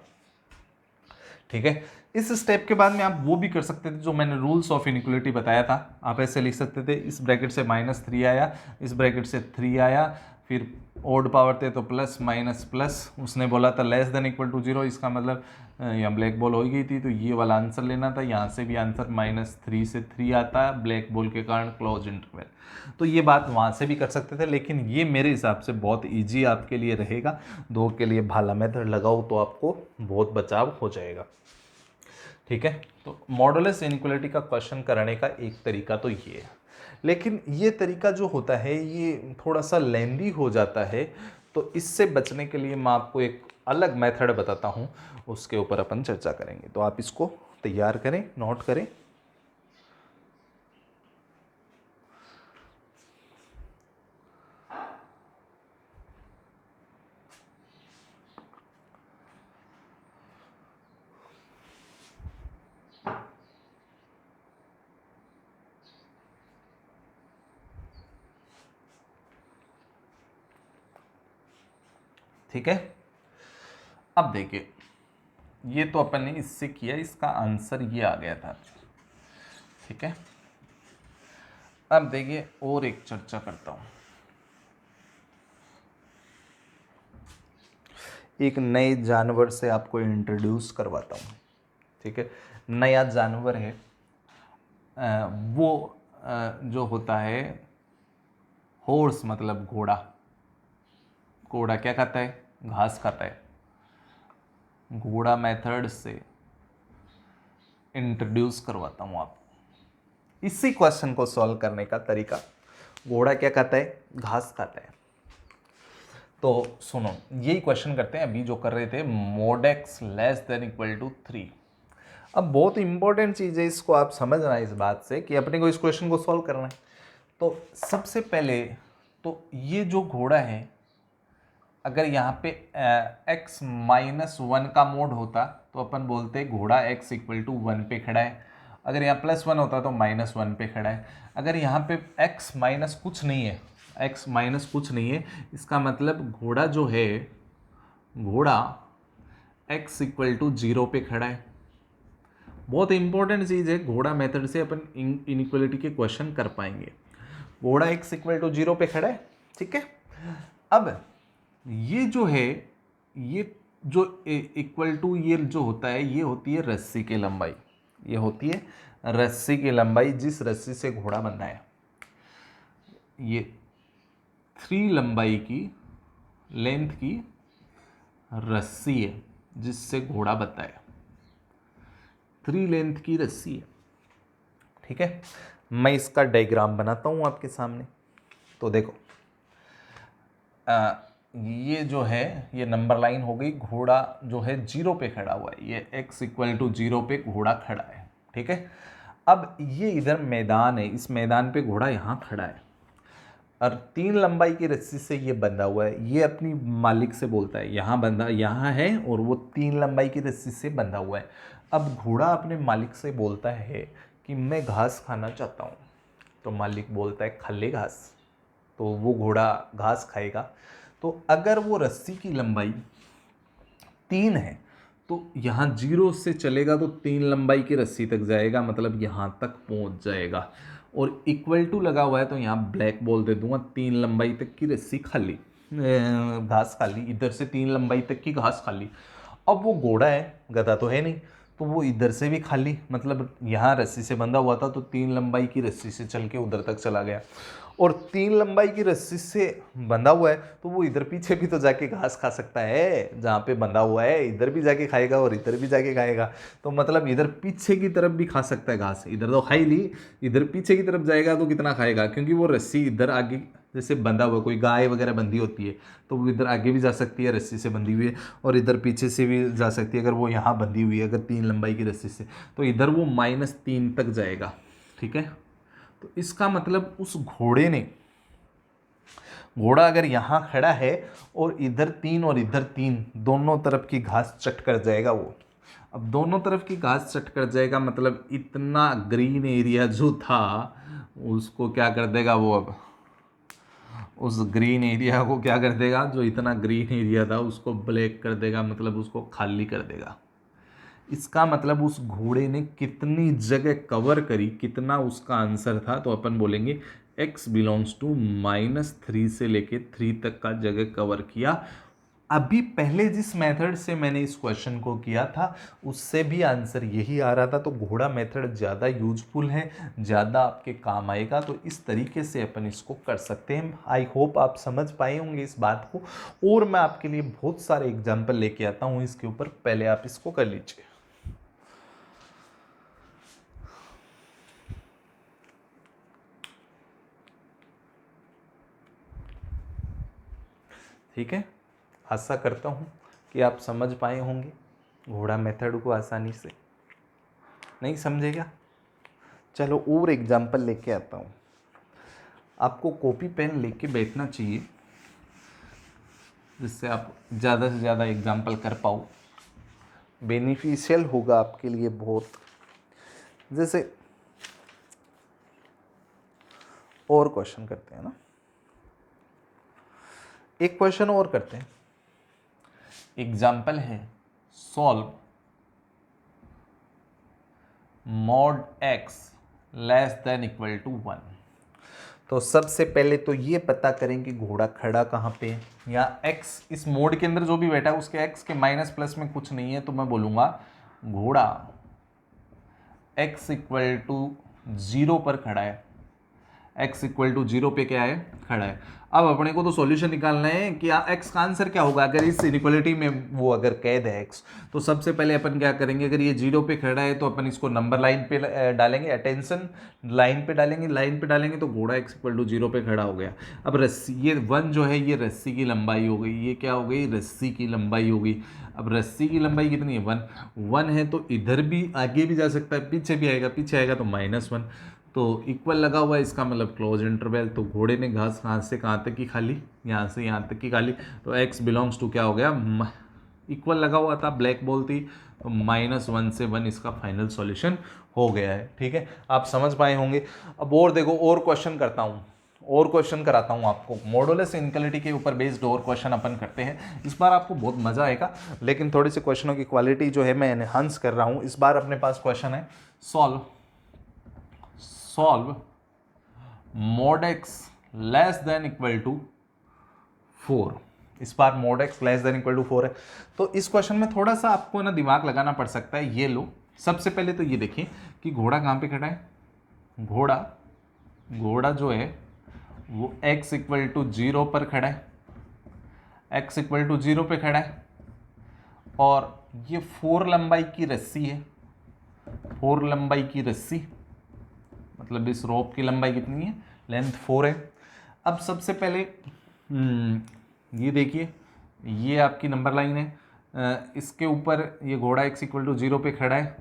ठीक है, इस स्टेप के बाद में आप वो भी कर सकते थे जो मैंने रूल्स ऑफ इनइक्वालिटी बताया था। आप ऐसे लिख सकते थे, इस ब्रैकेट से -3 आया, इस ब्रैकेट से 3 आया, फिर ओड पावर थे तो प्लस माइनस प्लस, उसने बोला था लेस देन इक्वल टू 0, इसका मतलब यहाँ ब्लैक बॉल हो गई थी तो ये वाला आंसर लेना था। यहाँ से भी आंसर -3 से 3 आता है ब्लैक बॉल के कारण, क्लोज इंटरवल। तो ये बात वहाँ से भी कर सकते थे, लेकिन ये मेरे हिसाब से बहुत ईजी आपके लिए रहेगा। 2 के लिए भाला मेथड लगाओ तो आपको बहुत बचाव हो जाएगा। ठीक है, तो मॉडुलस इनइक्वालिटी का क्वेश्चन करने का एक तरीका तो ये है, लेकिन ये तरीका जो होता है ये थोड़ा सा लेंदी हो जाता है। तो इससे बचने के लिए मैं आपको एक अलग मेथड बताता हूँ, उसके ऊपर अपन चर्चा करेंगे। तो आप इसको तैयार करें, नोट करें। ठीक है, अब देखिए, ये तो अपन ने इससे किया, इसका आंसर ये आ गया था। ठीक है, अब देखिए और एक चर्चा करता हूं, एक नए जानवर से आपको इंट्रोड्यूस करवाता हूं। ठीक है, नया जानवर है, वो जो होता है हॉर्स, मतलब घोड़ा। घोड़ा क्या खाता है, घास खाता है। घोड़ा मेथड से इंट्रोड्यूस करवाता हूँ आपको। इसी क्वेश्चन को सॉल्व करने का तरीका, घोड़ा क्या खाता है, घास खाता है। तो सुनो, यही क्वेश्चन करते हैं अभी जो कर रहे थे, mod x less than equal to 3। अब बहुत इंपॉर्टेंट चीज़ है, इसको आप समझना इस बात से कि अपने को इस क्वेश्चन को सॉल्व करना है। तो सबसे पहले तो ये जो घोड़ा है, अगर यहाँ पे x -1 का मोड होता तो अपन बोलते घोड़ा x इक्वल टू 1 पे खड़ा है। अगर यहाँ +1 होता तो -1 पे खड़ा है। अगर यहाँ पे x माइनस कुछ नहीं है, x माइनस कुछ नहीं है, इसका मतलब घोड़ा जो है, घोड़ा x इक्वल टू 0 पे खड़ा है। बहुत इंपॉर्टेंट चीज़ है, घोड़ा मेथड से अपन इनइक्वलिटी के क्वेश्चन कर पाएंगे। घोड़ा x इक्वल टू 0 पे खड़ा है, ठीक है। अब ये जो है, ये जो इक्वल टू ये जो होता है, ये होती है रस्सी की लंबाई, ये होती है रस्सी की लंबाई, जिस रस्सी से घोड़ा बंधा है। ये 3 लंबाई की, लेंथ की रस्सी है जिससे घोड़ा बंधा है, 3 लेंथ की रस्सी है, ठीक है। मैं इसका डायग्राम बनाता हूं आपके सामने। तो देखो, ये जो है, ये नंबर लाइन हो गई, घोड़ा जो है 0 पे खड़ा हुआ है, ये x इक्वल टू 0 पे घोड़ा खड़ा है, ठीक है। अब ये इधर मैदान है, इस मैदान पे घोड़ा यहाँ खड़ा है और 3 लंबाई की रस्सी से ये बंधा हुआ है। ये अपनी मालिक से बोलता है, यहाँ बंधा, यहाँ है और वो 3 लंबाई की रस्सी से बंधा हुआ है। अब घोड़ा अपने मालिक से बोलता है कि मैं घास खाना चाहता हूँ। तो मालिक बोलता है खा ले घास, तो वो घोड़ा घास खाएगा। तो अगर वो रस्सी की लंबाई 3 है तो यहाँ 0 से चलेगा तो 3 लंबाई की रस्सी तक जाएगा, मतलब यहाँ तक पहुँच जाएगा। और इक्वल टू लगा हुआ है तो यहाँ ब्लैक बोल दे दूंगा, 3 लंबाई तक की रस्सी खाली, घास खाली, इधर से 3 लंबाई तक की घास खाली। अब वो घोड़ा है, गधा तो है नहीं, तो वो इधर से भी खाली, मतलब यहाँ रस्सी से बंधा हुआ था तो 3 लंबाई की रस्सी से चल के उधर तक चला गया। और 3 लंबाई की रस्सी से बंधा हुआ है तो वो इधर पीछे भी तो जाके घास खा सकता है, जहाँ पे बंधा हुआ है इधर भी जाके खाएगा और इधर भी जाके खाएगा। तो मतलब इधर पीछे की तरफ भी खा सकता है घास, इधर तो खाई ली, इधर पीछे की तरफ जाएगा तो कितना खाएगा, क्योंकि वो रस्सी इधर आगे जैसे बंधा हुआ, कोई गाय वगैरह बंधी होती है तो वो इधर आगे भी जा सकती है रस्सी से बंधी हुई है, और इधर पीछे से भी जा सकती है अगर वो यहाँ बंधी हुई है, अगर 3 लंबाई की रस्सी से, तो इधर वो -3 तक जाएगा, ठीक है। तो इसका मतलब उस घोड़े ने, घोड़ा अगर यहाँ खड़ा है और इधर 3 और इधर 3, दोनों तरफ की घास चट कर जाएगा वो। अब दोनों तरफ की घास चट कर जाएगा मतलब इतना ग्रीन एरिया जो था उसको क्या कर देगा वो, अब उस ग्रीन एरिया को क्या कर देगा, जो इतना ग्रीन एरिया था उसको ब्लैक कर देगा, मतलब उसको खाली कर देगा। इसका मतलब उस घोड़े ने कितनी जगह कवर करी, कितना उसका आंसर था, तो अपन बोलेंगे x बिलोंग्स टू -3 से लेके 3 तक का जगह कवर किया। अभी पहले जिस मेथड से मैंने इस क्वेश्चन को किया था उससे भी आंसर यही आ रहा था। तो घोड़ा मेथड ज़्यादा यूजफुल है, ज़्यादा आपके काम आएगा। तो इस तरीके से अपन इसको कर सकते हैं। आई होप आप समझ पाए होंगे इस बात को, और मैं आपके लिए बहुत सारे एग्जाम्पल लेके आता हूँ इसके ऊपर, पहले आप इसको कर लीजिए। ठीक है, आशा करता हूँ कि आप समझ पाए होंगे घोड़ा मेथड को आसानी से। नहीं समझेगा, चलो और एग्जाम्पल लेके आता हूँ। आपको कॉपी पेन लेके बैठना चाहिए जिससे आप ज़्यादा से ज़्यादा एग्जाम्पल कर पाओ, बेनिफिशियल होगा आपके लिए बहुत। जैसे और क्वेश्चन करते हैं ना, एक क्वेश्चन और करते हैं। एग्जाम्पल है solve mod x less than equal to 1। तो सबसे पहले तो ये पता करें कि घोड़ा खड़ा कहाँ पे है। या x इस मोड के अंदर जो भी बैठा है उसके x के माइनस प्लस में कुछ नहीं है, तो मैं बोलूँगा घोड़ा x इक्वल टू 0 पर खड़ा है। x इक्वल टू 0 पे क्या है, खड़ा है। अब अपने को तो सॉल्यूशन निकालना है कि x का आंसर क्या होगा अगर इस इनइक्वालिटी में वो अगर कैद है x। तो सबसे पहले अपन क्या करेंगे, अगर ये 0 पे खड़ा है तो अपन इसको नंबर लाइन पे डालेंगे, अटेंशन लाइन पे डालेंगे, लाइन पे डालेंगे तो घोड़ा x इक्वल टू 0 पे खड़ा हो गया। अब रस्सी, ये 1 जो है ये रस्सी की लंबाई हो गई, ये क्या हो गई, रस्सी की लंबाई हो गई। अब रस्सी की लंबाई कितनी है, 1 है, तो इधर भी आगे भी जा सकता है, पीछे भी आएगा, पीछे आएगा तो -1, तो इक्वल लगा हुआ है, इसका मतलब क्लोज इंटरवल। तो घोड़े ने घास कहाँ से कहाँ तक की खा ली, यहाँ से यहाँ तक की खा ली, तो x बिलोंग्स टू क्या हो गया, इक्वल लगा हुआ था, ब्लैक बॉल थी, तो -1 से 1 इसका फाइनल सॉल्यूशन हो गया है। ठीक है, आप समझ पाए होंगे। अब और देखो, और क्वेश्चन करता हूँ, और क्वेश्चन कराता हूँ आपको, मॉडुलस इनइक्वालिटी के ऊपर बेस्ड और क्वेश्चन अपन करते हैं। इस बार आपको बहुत मजा आएगा, लेकिन थोड़ी सी क्वेश्चनों की क्वालिटी जो है मैं एनहांस कर रहा हूँ। इस बार अपने पास क्वेश्चन है, solve mod x less than equal to 4। इस बार mod x less than equal to 4 है, तो इस क्वेश्चन में थोड़ा सा आपको ना दिमाग लगाना पड़ सकता है। ये लो, सबसे पहले तो ये देखिए कि घोड़ा कहाँ पे खड़ा है, घोड़ा जो है वो x इक्वल टू 0 पर खड़ा है, x इक्वल टू 0 पे खड़ा है, और ये 4 लंबाई की रस्सी है, 4 लंबाई की रस्सी, मतलब इस रोप की लंबाई कितनी है, लेंथ 4 है। अब सबसे पहले ये देखिए, ये आपकी नंबर लाइन है, इसके ऊपर ये घोड़ा x इक्वल टू 0 पे खड़ा है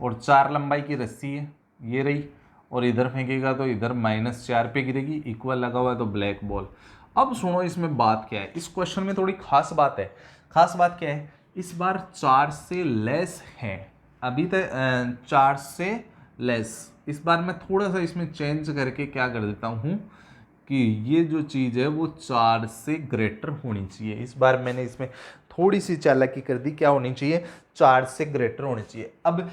और 4 लंबाई की रस्सी है, ये रही, और इधर फेंकेगा तो इधर -4 पे गिरेगी, इक्वल लगा हुआ है तो ब्लैक बॉल। अब सुनो इसमें बात क्या है, इस क्वेश्चन में थोड़ी खास बात है। खास बात क्या है, इस बार 4 से लेस है, अभी तक 4 से लेस। इस बार मैं थोड़ा सा इसमें चेंज करके क्या कर देता हूँ कि ये जो चीज़ है वो 4 से ग्रेटर होनी चाहिए। इस बार मैंने इसमें थोड़ी सी चालाकी कर दी, क्या होनी चाहिए, 4 से ग्रेटर होनी चाहिए। अब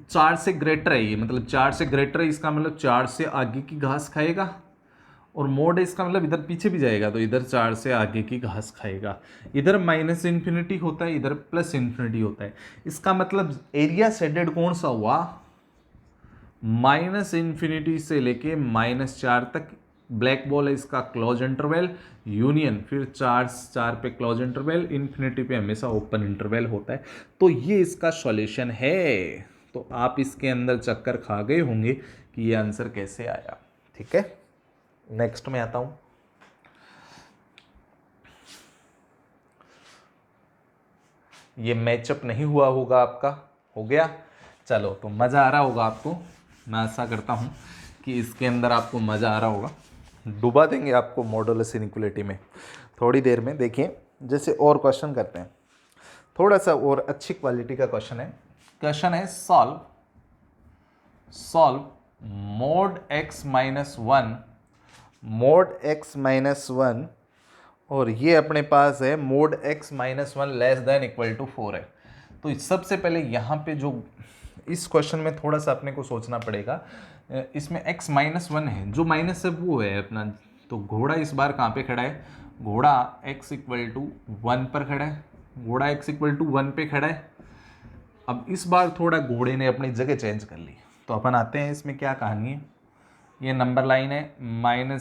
4 से ग्रेटर है ये, मतलब 4 से ग्रेटर है, इसका मतलब 4 से आगे की घास खाएगा, और मोड है इसका मतलब इधर पीछे भी जाएगा तो इधर 4 से आगे की घास खाएगा। इधर -∞ होता है, इधर +∞ होता है। इसका मतलब एरिया शेडेड कौन सा हुआ, -∞ से लेके -4 तक ब्लैक बॉल है, इसका क्लोज इंटरवल यूनियन, फिर 4 पे क्लोज इंटरवल, इन्फिनिटी पे हमेशा ओपन इंटरवल होता है। तो ये इसका सॉल्यूशन है। तो आप इसके अंदर चक्कर खा गए होंगे कि ये आंसर कैसे आया। ठीक है, नेक्स्ट में आता हूं। ये मैचअप नहीं हुआ होगा आपका, हो गया, चलो तो मज़ा आ रहा होगा आपको, मैं आशा करता हूँ कि इसके अंदर आपको मज़ा आ रहा होगा। डुबा देंगे आपको मॉडुलस इनइक्वालिटी में थोड़ी देर में। देखिए, जैसे और क्वेश्चन करते हैं, थोड़ा सा और अच्छी क्वालिटी का क्वेश्चन है। क्वेश्चन है सॉल्व mod x माइनस 1, और ये अपने पास है mod x minus 1 less than equal to 4 है। तो सबसे पहले यहाँ पे जो इस क्वेश्चन में थोड़ा सा अपने को सोचना पड़ेगा, इसमें x माइनस 1 है, जो माइनस है वो है अपना, तो घोड़ा इस बार कहाँ पे खड़ा है, घोड़ा x इक्वल टू 1 पर खड़ा है, घोड़ा x इक्वल टू 1 पे खड़ा है। अब इस बार थोड़ा घोड़े ने अपनी जगह चेंज कर ली, तो अपन आते हैं इसमें क्या कहानी है। ये नंबर लाइन है -∞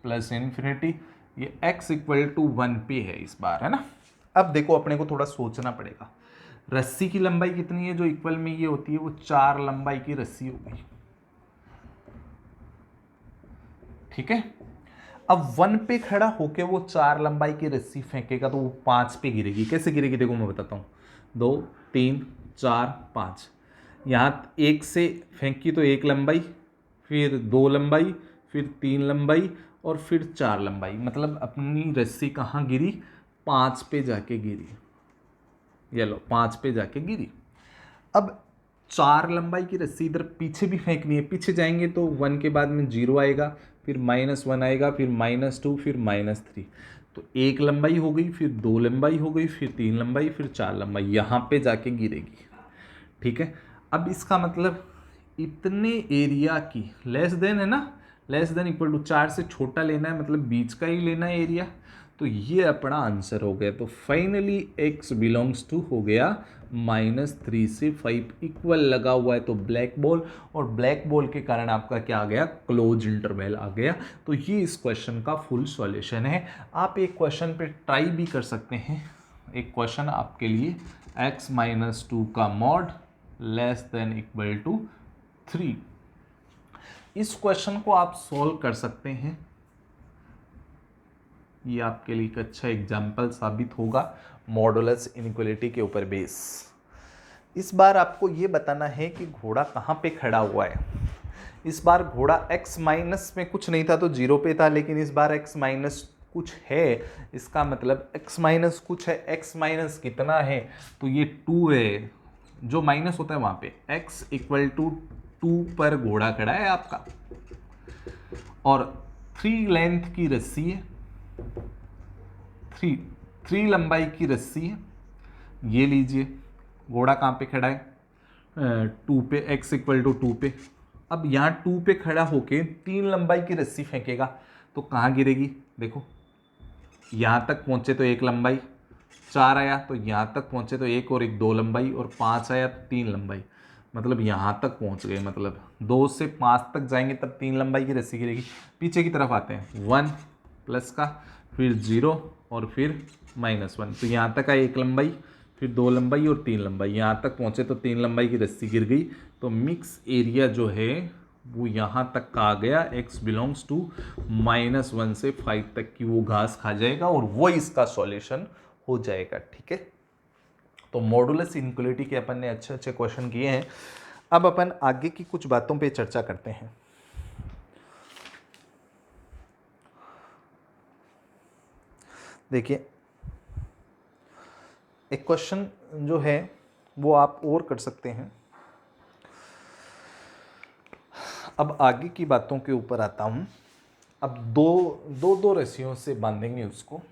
+∞, ये x इक्वल टू 1 पे है इस बार, है ना। अब देखो, अपने को थोड़ा सोचना पड़ेगा, रस्सी की लंबाई कितनी है जो इक्वल में ये होती है, वो 4 लंबाई की रस्सी हो गई। ठीक है, अब 1 पे खड़ा होके वो 4 लंबाई की रस्सी फेंकेगा तो वो 5 पे गिरेगी। कैसे गिरेगी, देखो मैं बताता हूँ, 2 3 4 5, यहाँ 1 से फेंकी तो 1 लंबाई, फिर 2 लंबाई, फिर 3 लंबाई, और फिर 4 लंबाई, मतलब अपनी रस्सी कहाँ गिरी, 5 पे जाके गिरी। ये लो, 5 पे जाके गिरी। अब 4 लंबाई की रस्सी इधर पीछे भी फेंकनी है, पीछे जाएंगे तो 1 के बाद में 0 आएगा, फिर -1 आएगा, फिर -2, फिर -3, तो 1 लंबाई हो गई, फिर 2 लंबाई हो गई, फिर 3 लंबाई, फिर 4 लंबाई, यहाँ पे जाके गिरेगी। ठीक है, अब इसका मतलब इतने एरिया की लेस देन है ना, लेस देन इक्वल टू 4 से छोटा लेना है, मतलब बीच का ही लेना है एरिया। तो ये अपना आंसर हो गया। तो फाइनली x बिलोंग्स टू हो गया -3 से 5 इक्वल लगा हुआ है तो ब्लैक बॉल, और ब्लैक बॉल के कारण आपका क्या आ गया, क्लोज इंटरवल आ गया। तो ये इस क्वेश्चन का फुल सॉल्यूशन है। आप एक क्वेश्चन पे ट्राई भी कर सकते हैं। एक क्वेश्चन आपके लिए x-2 का mod less than equal to 3, इस क्वेश्चन को आप सॉल्व कर सकते हैं। ये आपके लिए एक अच्छा एग्जाम्पल साबित होगा मॉडुलस इनइक्वालिटी के ऊपर बेस। इस बार आपको ये बताना है कि घोड़ा कहाँ पे खड़ा हुआ है। इस बार घोड़ा x माइनस में कुछ नहीं था तो 0 पे था, लेकिन इस बार x माइनस कुछ है, इसका मतलब x माइनस कुछ है। x माइनस कितना है, तो ये 2 है, जो माइनस होता है वहाँ पे x इक्वल टू 2 पर घोड़ा खड़ा है आपका, और 3 लेंथ की रस्सी है, 3 लंबाई की रस्सी है। ये लीजिए, घोड़ा कहाँ पे खड़ा है, 2 पे, x इक्वल टू 2 पे। अब यहाँ 2 पे खड़ा होके 3 लंबाई की रस्सी फेंकेगा तो कहाँ गिरेगी, देखो यहाँ तक पहुँचे तो 1 लंबाई, 4 आया तो यहाँ तक पहुँचे तो 1 और 1 2 लंबाई, और 5 आया तो 3 लंबाई, मतलब यहाँ तक पहुँच गए। मतलब 2 से 5 तक जाएंगे तब 3 लंबाई की रस्सी गिरेगी। पीछे की तरफ आते हैं, 1 प्लस का, फिर 0 और फिर -1, तो यहाँ तक आई 1 लंबाई, फिर 2 लंबाई और 3 लंबाई, यहाँ तक पहुँचे तो 3 लंबाई की रस्सी गिर गई। तो मिक्स एरिया जो है वो यहाँ तक का आ गया, x बिलोंग्स टू -1 से 5 तक की वो घास खा जाएगा, और वो इसका सॉल्यूशन हो जाएगा। ठीक है, तो मॉडुलस इनइक्वालिटी के अपन ने अच्छे अच्छे क्वेश्चन किए हैं। अब अपन आगे की कुछ बातों पे चर्चा करते हैं। देखिए, एक क्वेश्चन जो है वो आप और कर सकते हैं। अब आगे की बातों के ऊपर आता हूं। अब दो रस्सियों से बांधेंगे उसको।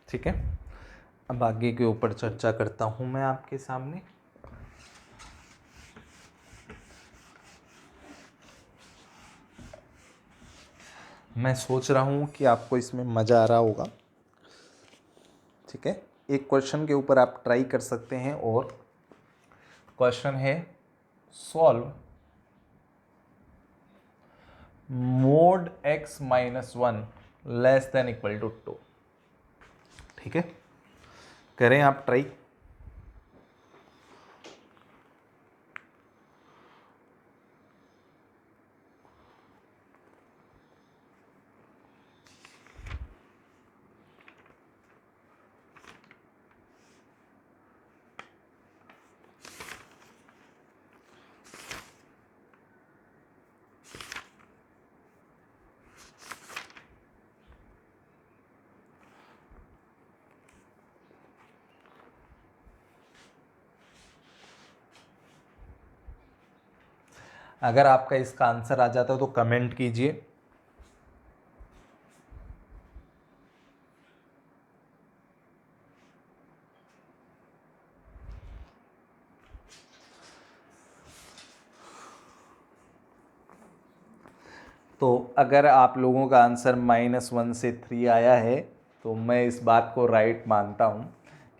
ठीक है, अब आगे के ऊपर चर्चा करता हूं मैं आपके सामने। मैं सोच रहा हूं कि आपको इसमें मज़ा आ रहा होगा। ठीक है, एक क्वेश्चन के ऊपर आप ट्राई कर सकते हैं, और क्वेश्चन है solve mod x-1 less than equal to 2। ठीक है, करें आप ट्राई। अगर आपका इसका आंसर आ जाता है तो कमेंट कीजिए। तो अगर आप लोगों का आंसर -1 से 3 आया है तो मैं इस बात को राइट मानता हूँ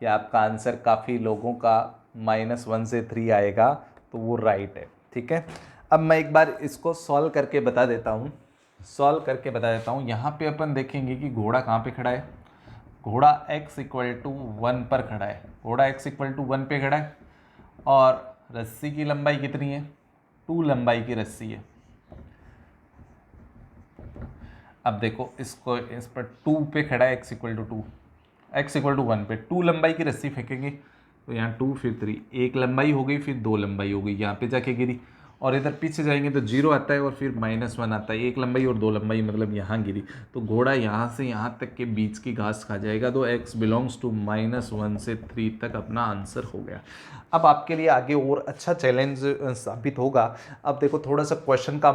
कि आपका आंसर काफ़ी लोगों का -1 से 3 आएगा, तो वो राइट है। ठीक है, अब मैं एक बार इसको सॉल्व करके बता देता हूँ। यहाँ पे अपन देखेंगे कि घोड़ा कहाँ पे खड़ा है। घोड़ा x इक्वल टू 1 पर खड़ा है, घोड़ा x इक्वल टू 1 पे खड़ा है, और रस्सी की लंबाई कितनी है, 2 लंबाई की रस्सी है। अब देखो इसको, इस पर 2 पे खड़ा है, x equal to 2, x equal to 1 पे 2 लंबाई की रस्सी फेंकेंगे तो यहाँ 2 फिर 3, 1 लंबाई हो गई, फिर 2 लंबाई हो गई, यहाँ पे जाके गिरी, और इधर पीछे जाएंगे तो 0 आता है और फिर -1 आता है। एक लंबाई और 2 लंबाई मतलब यहाँ गिरी, तो घोड़ा यहाँ से यहाँ तक के बीच की घास खा जाएगा। तो x बिलोंग्स टू -1 से 3 तक अपना आंसर हो गया। अब आपके लिए आगे और अच्छा चैलेंज साबित होगा। अब देखो थोड़ा सा क्वेश्चन का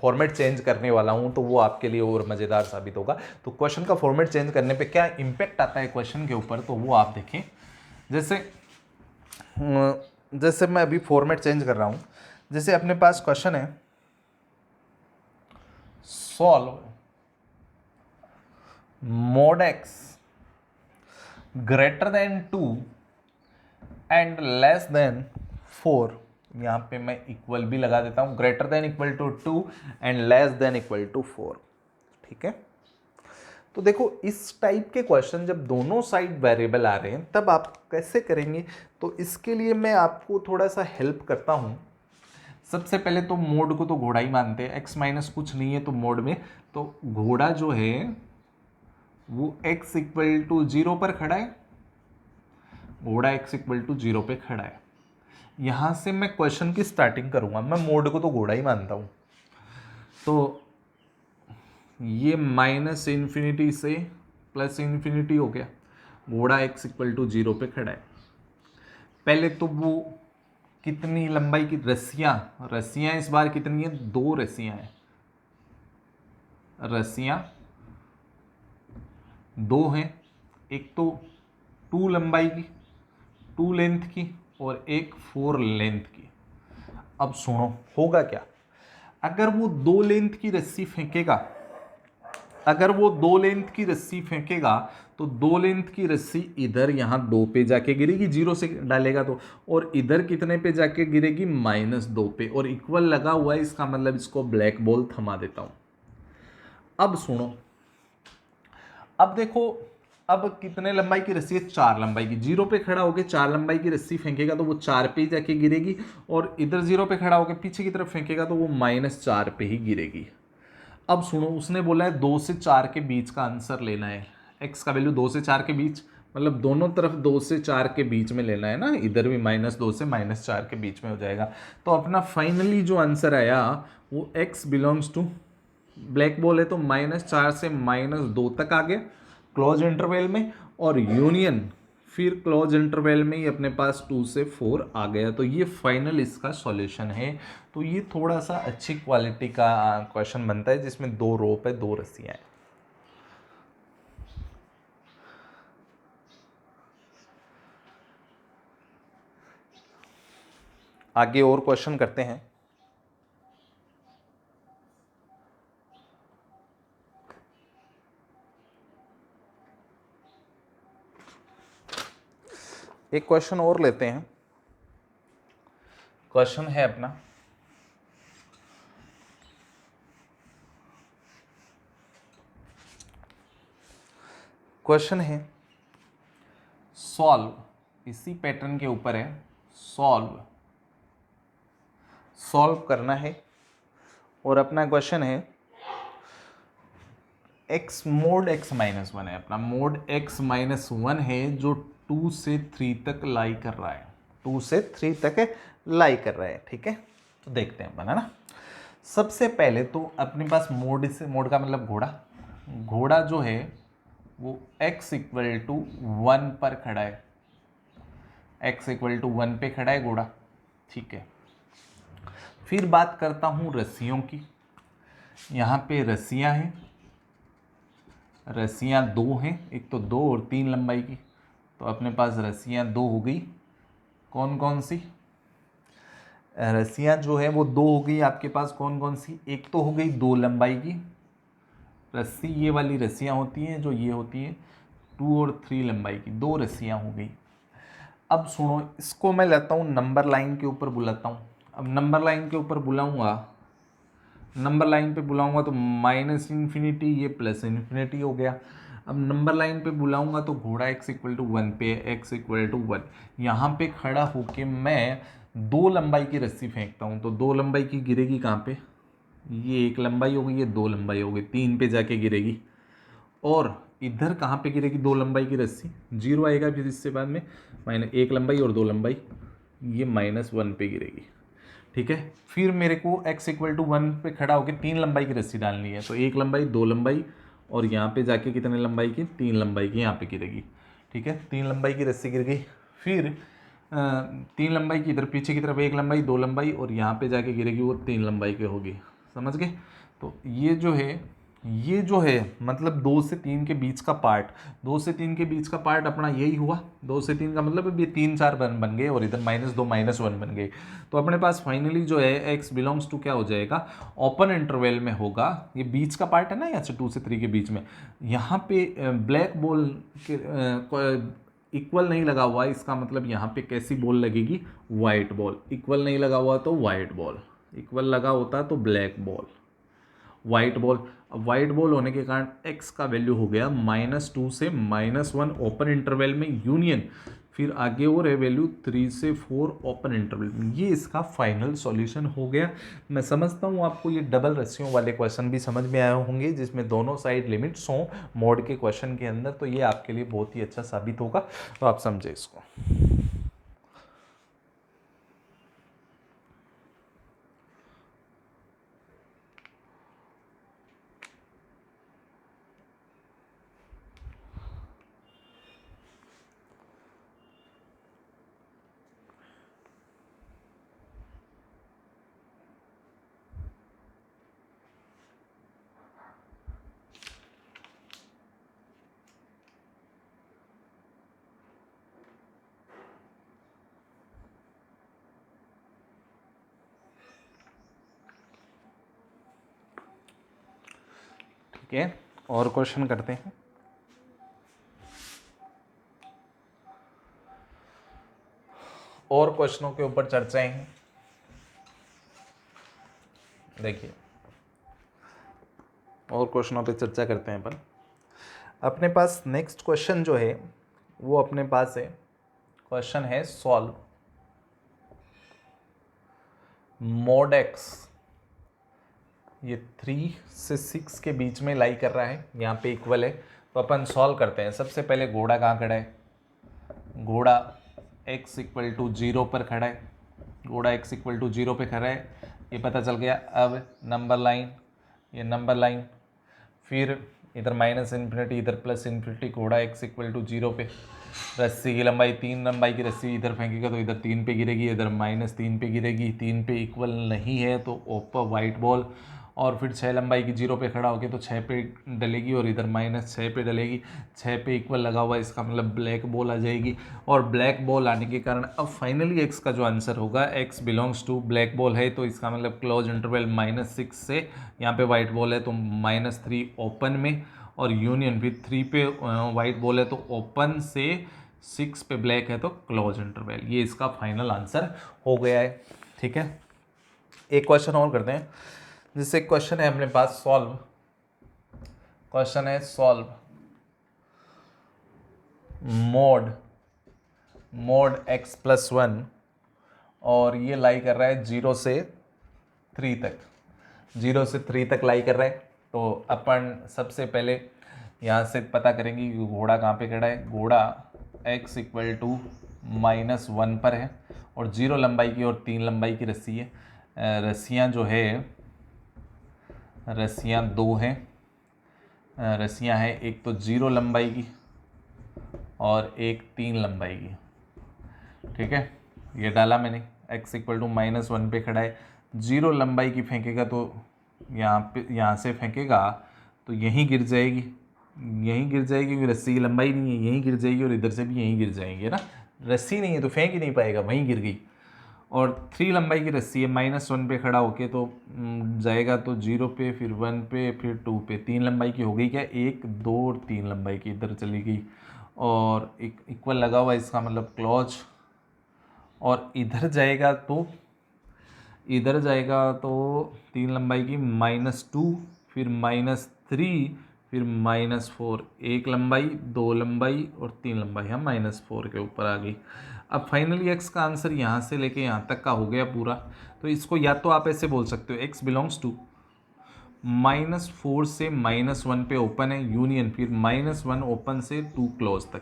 फॉर्मेट चेंज करने वाला हूँ, तो वो आपके लिए और मज़ेदार साबित होगा। तो क्वेश्चन का फॉर्मेट चेंज करने पे क्या इम्पैक्ट आता है क्वेश्चन के ऊपर, तो वो आप देखें। जैसे मैं अभी फॉर्मेट चेंज कर रहा हूँ। जैसे अपने पास क्वेश्चन है, solve mod x greater than 2 and less than 4। यहाँ पे मैं इक्वल भी लगा देता हूँ, greater than equal to 2 and less than equal to 4। ठीक है, तो देखो इस टाइप के क्वेश्चन जब दोनों साइड वेरिएबल आ रहे हैं तब आप कैसे करेंगे, तो इसके लिए मैं आपको थोड़ा सा हेल्प करता हूँ। सबसे पहले तो मोड को तो घोड़ा ही मानते हैं, x माइनस कुछ नहीं है तो मोड में तो घोड़ा जो है वो x इक्वल टू 0 पर खड़ा है, घोड़ा x इक्वल टू 0 पे खड़ा है। यहाँ से मैं क्वेश्चन की स्टार्टिंग करूँगा, मैं मोड को तो घोड़ा ही मानता हूँ। तो ये -इन्फिनिटी से +इन्फिनिटी हो गया, घोड़ा x इक्वल टू 0 पे खड़ा है। पहले तो वो कितनी लंबाई की रस्सियाँ इस बार कितनी है, 2 रस्सियाँ हैं, रस्सियाँ 2 हैं, एक तो 2 लंबाई की 2 लेंथ की और एक 4 लेंथ की। अब सुनो होगा क्या, अगर वो 2 लेंथ की रस्सी फेंकेगा, अगर वो 2 लेंथ की रस्सी फेंकेगा तो 2 लेंथ की रस्सी इधर यहाँ 2 पे जाके गिरेगी, 0 से डालेगा तो, और इधर कितने पे जाके गिरेगी, -2 पे, और इक्वल लगा हुआ है, इसका मतलब इसको ब्लैक बॉल थमा देता हूं। अब सुनो, अब देखो, अब कितने लंबाई की रस्सी है, 4 लंबाई की। 0 पे खड़ा होकर 4 लंबाई की रस्सी फेंकेगा तो वो 4 पे ही जाके गिरेगी, और इधर 0 पे खड़ा होकर पीछे की तरफ फेंकेगा तो वो -4 पे ही गिरेगी। अब सुनो, उसने बोला है 2 से 4 के बीच का आंसर लेना है, x का वैल्यू 2 से 4 के बीच, मतलब दोनों तरफ 2 से 4 के बीच में लेना है ना, इधर भी -2 से -4 के बीच में हो जाएगा। तो अपना फाइनली जो आंसर आया वो x belongs to, black ball है तो -4 से -2 तक आ गया क्लोज इंटरवल में, और यूनियन फिर क्लोज इंटरवल में ही अपने पास 2 से 4 आ गया। तो ये फाइनल इसका सॉल्यूशन है। तो ये थोड़ा सा अच्छी क्वालिटी का क्वेश्चन बनता है जिसमें 2 रो पे 2 रस्सियां हैं। आगे और क्वेश्चन करते हैं। एक क्वेश्चन और लेते हैं। क्वेश्चन है अपना, क्वेश्चन है सॉल्व, इसी पैटर्न के ऊपर है, सॉल्व करना है। और अपना क्वेश्चन है मोड x माइनस 1 है, अपना मोड x माइनस 1 है जो 2 से 3 तक लाई कर रहा है, 2 से 3 तक लाई कर रहा है। ठीक है, तो देखते हैं अपन, है ना। सबसे पहले तो अपने पास मोड से, मोड का मतलब घोड़ा जो है वो x इक्वल टू 1 पर खड़ा है, x इक्वल टू 1 पे खड़ा है घोड़ा। ठीक है, फिर बात करता हूं रस्सियों की। यहाँ पे रस्सियां हैं, रस्सियां 2 हैं, एक तो 2 और 3 लंबाई की। तो अपने पास रस्सियां 2 हो गई, कौन कौन सी रस्सियां जो है वो 2 हो गई आपके पास, कौन कौन सी, एक तो हो गई 2 लंबाई की रस्सी, ये वाली रस्सियां होती हैं जो ये होती हैं 2 और 3 लंबाई की, 2 रस्सियां हो गई। अब सुनो, इसको मैं लेता हूँ नंबर लाइन के ऊपर बुलाता हूँ। अब नंबर लाइन के ऊपर बुलाऊंगा, नंबर लाइन पे बुलाऊंगा तो -इन्फिनिटी, ये +इन्फिनिटी हो गया। अब नंबर लाइन पे बुलाऊंगा तो घोड़ा x इक्वल टू 1 पे, x इक्वल टू 1, यहाँ पे खड़ा होके मैं 2 लंबाई की रस्सी फेंकता हूँ। तो 2 लंबाई की गिरेगी कहाँ पे, ये 1 लंबाई हो गई, ये 2 लंबाई हो गई, 3 पे जाके गिरेगी। और इधर कहाँ पे गिरेगी 2 लंबाई की रस्सी, 0 आएगा फिर इससे बाद में, -1 लंबाई और 2 लंबाई, ये -1 पे गिरेगी। ठीक है। फिर मेरे को x इक्वल टू 1 पे खड़ा होकर 3 लंबाई की रस्सी डालनी है, तो 1 लंबाई 2 लंबाई और यहाँ पे जाके कितने लंबाई की, 3 लंबाई की यहाँ पे गिरेगी। ठीक है, 3 लंबाई की रस्सी गिर गई। फिर 3 लंबाई की इधर पीछे की तरफ 1 लंबाई 2 लंबाई और यहाँ पे जाके गिरेगी, वो 3 लंबाई की होगी। समझ गए। तो ये जो है मतलब 2 से 3 के बीच का पार्ट, 2 से 3 के बीच का पार्ट अपना यही हुआ। 2 से 3 का मतलब ये 3 4 बन गए और इधर -2 -1 बन गए। तो अपने पास फाइनली जो है x बिलोंग्स टू क्या हो जाएगा, ओपन इंटरवल में होगा। ये बीच का पार्ट है ना, यहाँ से 2 से 3 के बीच में, यहाँ पे ब्लैक बॉल के इक्वल नहीं लगा हुआ है, इसका मतलब यहाँ पे कैसी बॉल लगेगी, वाइट बॉल। इक्वल नहीं लगा हुआ तो वाइट बॉल, इक्वल लगा होता तो ब्लैक बॉल, वाइट बॉल। अब वाइट बॉल होने के कारण x का वैल्यू हो गया -2 से -1 ओपन इंटरवल में यूनियन, फिर आगे और है वैल्यू 3 से 4 ओपन इंटरवल में। ये इसका फाइनल सॉल्यूशन हो गया। मैं समझता हूँ आपको ये डबल रस्सियों वाले क्वेश्चन भी समझ में आए होंगे, जिसमें दोनों साइड लिमिट्स हों मोड के क्वेश्चन के अंदर, तो ये आपके लिए बहुत ही अच्छा साबित होगा। तो आप समझे इसको। ठीक है, और क्वेश्चन करते हैं। और क्वेश्चनों के ऊपर चर्चाएं हैं। देखिए, और क्वेश्चनों पे चर्चा करते हैं अपन। अपने पास नेक्स्ट क्वेश्चन जो है वो अपने पास है, क्वेश्चन है सॉल्व mod x, ये 3 से 6 के बीच में लाई कर रहा है, यहाँ पे इक्वल है। तो अपन सॉल्व करते हैं। सबसे पहले घोड़ा कहाँ खड़ा है, घोड़ा x इक्वल टू 0 पर खड़ा है, घोड़ा x इक्वल टू 0 पे खड़ा है, ये पता चल गया। अब नंबर लाइन, ये नंबर लाइन, फिर इधर -∞, इधर +∞, घोड़ा x इक्वल टू 0 पे, रस्सी की लंबाई 3 लंबाई की रस्सी इधर फेंकेगा तो इधर 3 पे गिरेगी, इधर -3 पे गिरेगी, 3 पे इक्वल नहीं है तो ओपर वाइट बॉल। और फिर 6 लंबाई की 0 पे खड़ा होके तो 6 पे डलेगी और इधर -6 पे डलेगी, 6 पे इक्वल लगा हुआ, इसका मतलब ब्लैक बॉल आ जाएगी। और ब्लैक बॉल आने के कारण अब फाइनली एक्स का जो आंसर होगा, x belongs to black ball है, तो इसका मतलब क्लोज इंटरवल -6 से, यहाँ पे वाइट बॉल है तो -3 ओपन में, और यूनियन भी 3 पे वाइट बॉल है तो ओपन से, 6 पे ब्लैक है तो क्लोज इंटरवल। ये इसका फाइनल आंसर हो गया है। ठीक है, एक क्वेश्चन और करते हैं। जिससे क्वेश्चन है अपने पास सॉल्व, क्वेश्चन है सॉल्व मोड x + 1, और ये लाई कर रहा है 0 से 3 तक, 0 से 3 तक लाई कर रहा है। तो अपन सबसे पहले यहाँ से पता करेंगे कि घोड़ा कहाँ पे खड़ा है। घोड़ा x इक्वल टू -1 पर है और 0 लंबाई की और 3 लंबाई की रस्सी है। रस्सियाँ जो है, रस्सियाँ 2 हैं, रस्सियाँ हैं, एक तो 0 लंबाई की और एक 3 लंबाई की। ठीक है, ये डाला मैंने, x इक्वल टू -1 पे खड़ा है, 0 लंबाई की फेंकेगा तो यहाँ से फेंकेगा तो यहीं गिर जाएगी, यहीं गिर जाएगी क्योंकि रस्सी की लंबाई नहीं है, यहीं गिर जाएगी, और इधर से भी यहीं गिर जाएंगे ना, रस्सी नहीं है तो फेंक ही नहीं पाएगा, वहीं गिर गई। और 3 लंबाई की रस्सी है, -1 पे खड़ा होके तो जाएगा तो 0 पे, फिर 1 पे, फिर 2 पे, 3 लंबाई की हो गई क्या, 1 2 और 3 लंबाई की इधर चली गई, और एक इक्वल लगा हुआ, इसका मतलब क्लोज। और इधर जाएगा तो 3 लंबाई की -2, फिर -3, फिर -4, 1 लंबाई 2 लंबाई और 3 लंबाई, हम -4 के ऊपर आ गई। अब फाइनली x का आंसर यहाँ से लेके यहाँ तक का हो गया पूरा। तो इसको या तो आप ऐसे बोल सकते हो, x बिलोंग्स टू -4 से -1 पे ओपन है यूनियन, फिर -1 ओपन से 2 क्लोज तक,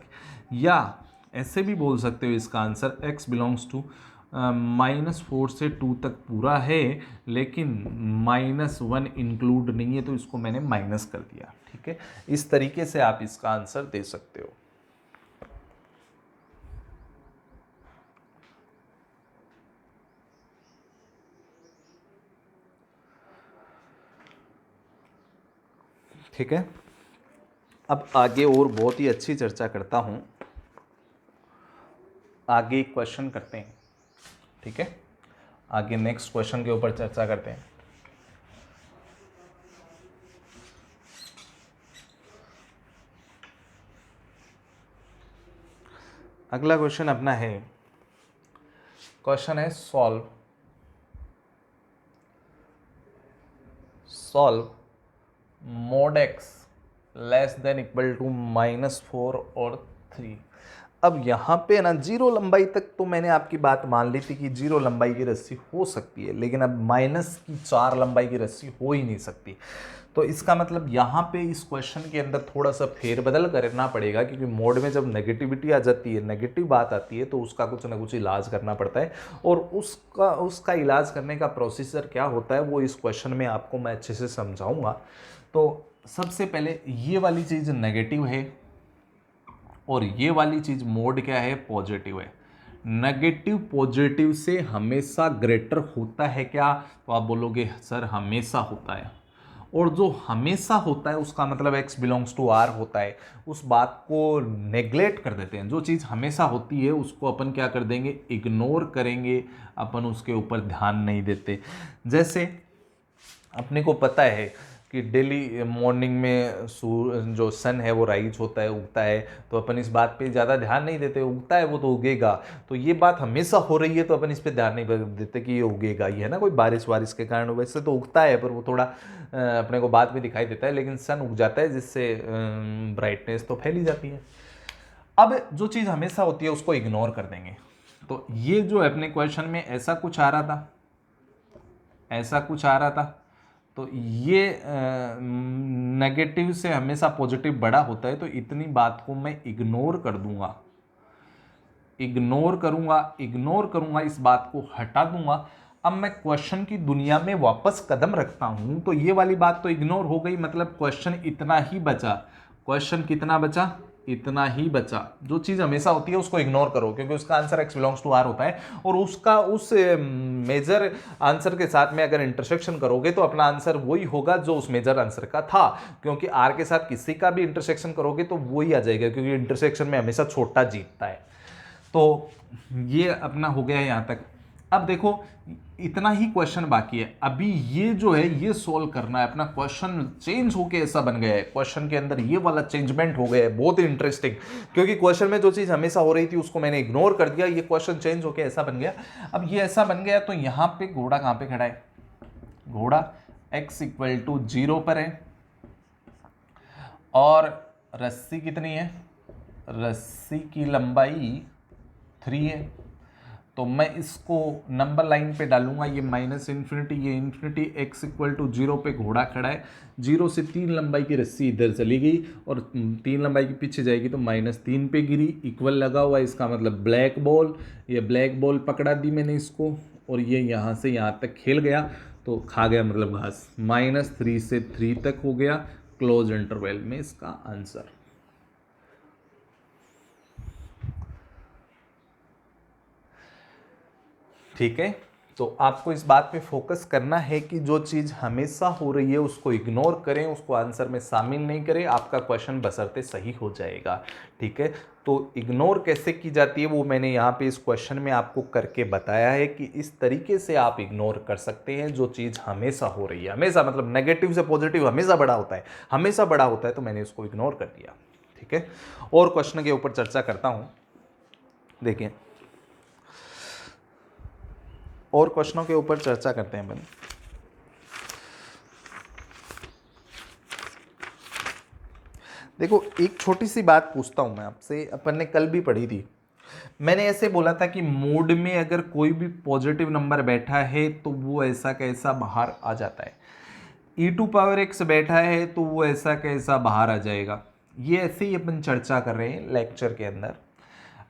या ऐसे भी बोल सकते हो इसका आंसर x बिलोंग्स टू -4 से 2 तक पूरा है, लेकिन -1 इंक्लूड नहीं है, तो इसको मैंने माइनस कर दिया। ठीक है, इस तरीके से आप इसका आंसर दे सकते हो। ठीक है, अब आगे और बहुत ही अच्छी चर्चा करता हूं। आगे एक क्वेश्चन करते हैं। ठीक है, आगे नेक्स्ट क्वेश्चन के ऊपर चर्चा करते हैं। अगला क्वेश्चन अपना है, क्वेश्चन है solve mod x less than equal to -4 और 3। अब यहाँ पे ना जीरो लंबाई तक तो मैंने आपकी बात मान ली थी कि जीरो लंबाई की रस्सी हो सकती है, लेकिन अब -4 लंबाई की रस्सी हो ही नहीं सकती। तो इसका मतलब यहाँ पे इस क्वेश्चन के अंदर थोड़ा सा फेरबदल करना पड़ेगा, क्योंकि मोड में जब नेगेटिविटी आ जाती है, नेगेटिव बात आती है, तो उसका कुछ ना कुछ इलाज करना पड़ता है। और उसका इलाज करने का प्रोसीजर क्या होता है वो इस क्वेश्चन में आपको मैं अच्छे से समझाऊंगा। तो सबसे पहले ये वाली चीज़ नेगेटिव है और ये वाली चीज़ मोड क्या है, पॉजिटिव है। नेगेटिव पॉजिटिव से हमेशा ग्रेटर होता है क्या, तो आप बोलोगे सर हमेशा होता है। और जो हमेशा होता है उसका मतलब x बिलोंग्स टू r होता है। उस बात को नेग्लेक्ट कर देते हैं। जो चीज़ हमेशा होती है उसको अपन क्या कर देंगे, इग्नोर करेंगे, अपन उसके ऊपर ध्यान नहीं देते। जैसे अपने को पता है कि डेली मॉर्निंग में जो सन है वो राइज होता है, उगता है, तो अपन इस बात पे ज़्यादा ध्यान नहीं देते। उगता है वो तो उगेगा, तो ये बात हमेशा हो रही है तो अपन इस पे ध्यान नहीं देते कि ये उगेगा। ये है ना, कोई बारिश वारिश के कारण वैसे तो उगता है, पर वो थोड़ा अपने को बाद में दिखाई देता है, लेकिन सन उग जाता है जिससे ब्राइटनेस तो फैली जाती है। अब जो चीज़ हमेशा होती है उसको इग्नोर कर देंगे। तो ये जो अपने क्वेश्चन में ऐसा कुछ आ रहा था, ऐसा कुछ आ रहा था, तो ये नेगेटिव से हमेशा पॉजिटिव बड़ा होता है, तो इतनी बात को मैं इग्नोर कर दूंगा, इग्नोर करूंगा, इस बात को हटा दूंगा। अब मैं क्वेश्चन की दुनिया में वापस कदम रखता हूं, तो ये वाली बात तो इग्नोर हो गई, मतलब क्वेश्चन इतना ही बचा। क्वेश्चन कितना बचा, इतना ही बचा। जो चीज़ हमेशा होती है उसको इग्नोर करो, क्योंकि उसका answer x belongs to r होता है, और उसका उस मेजर आंसर के साथ में अगर इंटरसेक्शन करोगे तो अपना आंसर वही होगा जो उस मेजर आंसर का था, क्योंकि r के साथ किसी का भी इंटरसेक्शन करोगे तो वही आ जाएगा, क्योंकि इंटरसेक्शन में हमेशा छोटा जीतता है। तो ये अपना हो गया है यहाँ तक। अब देखो इतना ही क्वेश्चन बाकी है। अभी ये जो है ये सोल्व करना है। अपना क्वेश्चन चेंज होके ऐसा बन गया है, क्वेश्चन के अंदर ये वाला चेंजमेंट हो गया है, बहुत ही इंटरेस्टिंग। क्योंकि क्वेश्चन में जो चीज़ हमेशा हो रही थी उसको मैंने इग्नोर कर दिया, ये क्वेश्चन चेंज होके ऐसा बन गया। अब ये ऐसा बन गया तो यहाँ पे घोड़ा कहाँ पे खड़ा है, घोड़ा x इक्वल टू 0 पर है, और रस्सी कितनी है, रस्सी की लंबाई 3 है। तो मैं इसको नंबर लाइन पे डालूंगा, ये -इन्फिनिटी, ये इन्फिनिटी, x इक्वल टू 0 पे घोड़ा खड़ा है। 0 से 3 लंबाई की रस्सी इधर चली गई और 3 लंबाई के पीछे जाएगी तो -3 पे गिरी, इक्वल लगा हुआ, इसका मतलब ब्लैक बॉल। ये ब्लैक बॉल पकड़ा दी मैंने इसको, और ये यहाँ से यहाँ तक खेल गया तो खा गया, मतलब घास। -3 से 3 तक हो गया क्लोज इंटरवल में इसका आंसर। ठीक है, तो आपको इस बात पे फोकस करना है कि जो चीज़ हमेशा हो रही है उसको इग्नोर करें, उसको आंसर में शामिल नहीं करें, आपका क्वेश्चन बशर्ते सही हो जाएगा। ठीक है, तो इग्नोर कैसे की जाती है वो मैंने यहाँ पे इस क्वेश्चन में आपको करके बताया है कि इस तरीके से आप इग्नोर कर सकते हैं जो चीज़ हमेशा हो रही है। हमेशा मतलब नेगेटिव से पॉजिटिव हमेशा बड़ा होता है, हमेशा बड़ा होता है, तो मैंने इसको इग्नोर कर दिया। ठीक है, और क्वेश्चन के ऊपर चर्चा करता हूँ। देखिए, और क्वेश्चनों के ऊपर चर्चा करते हैं अपन। देखो एक छोटी सी बात पूछता हूं मैं आपसे, अपन ने कल भी पढ़ी थी। मैंने ऐसे बोला था कि मोड में अगर कोई भी पॉजिटिव नंबर बैठा है तो वो ऐसा कैसा बाहर आ जाता है, e⁻x बैठा है तो वो ऐसा कैसा बाहर आ जाएगा। ये ऐसे ही अपन चर्चा कर रहे हैं लेक्चर के अंदर।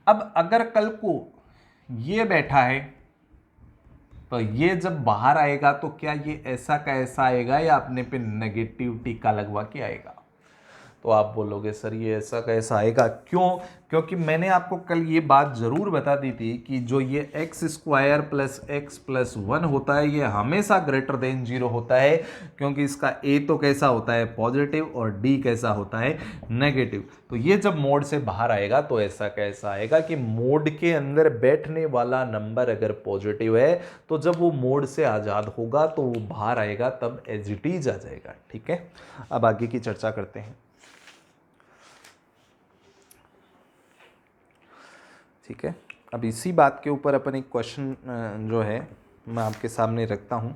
अब अगर कल को ये बैठा है तो ये जब बाहर आएगा तो क्या ये ऐसा का ऐसा आएगा या अपने पे नेगेटिव टिक्का लगवा के आएगा? तो आप बोलोगे सर ये ऐसा कैसा आएगा, क्यों? क्योंकि मैंने आपको कल ये बात ज़रूर बता दी थी कि जो ये x square plus x plus 1 होता है ये हमेशा ग्रेटर देन 0 होता है, क्योंकि इसका ए तो कैसा होता है पॉजिटिव और डी कैसा होता है नेगेटिव। तो ये जब मोड से बाहर आएगा तो ऐसा कैसा आएगा कि मोड के अंदर बैठने वाला नंबर अगर पॉजिटिव है तो जब वो मोड से आज़ाद होगा तो वो बाहर आएगा तब एज इट इज आ जाएगा। ठीक है, अब आगे की चर्चा करते हैं। ठीक है, अब इसी बात के ऊपर अपन एक क्वेश्चन जो है मैं आपके सामने रखता हूं।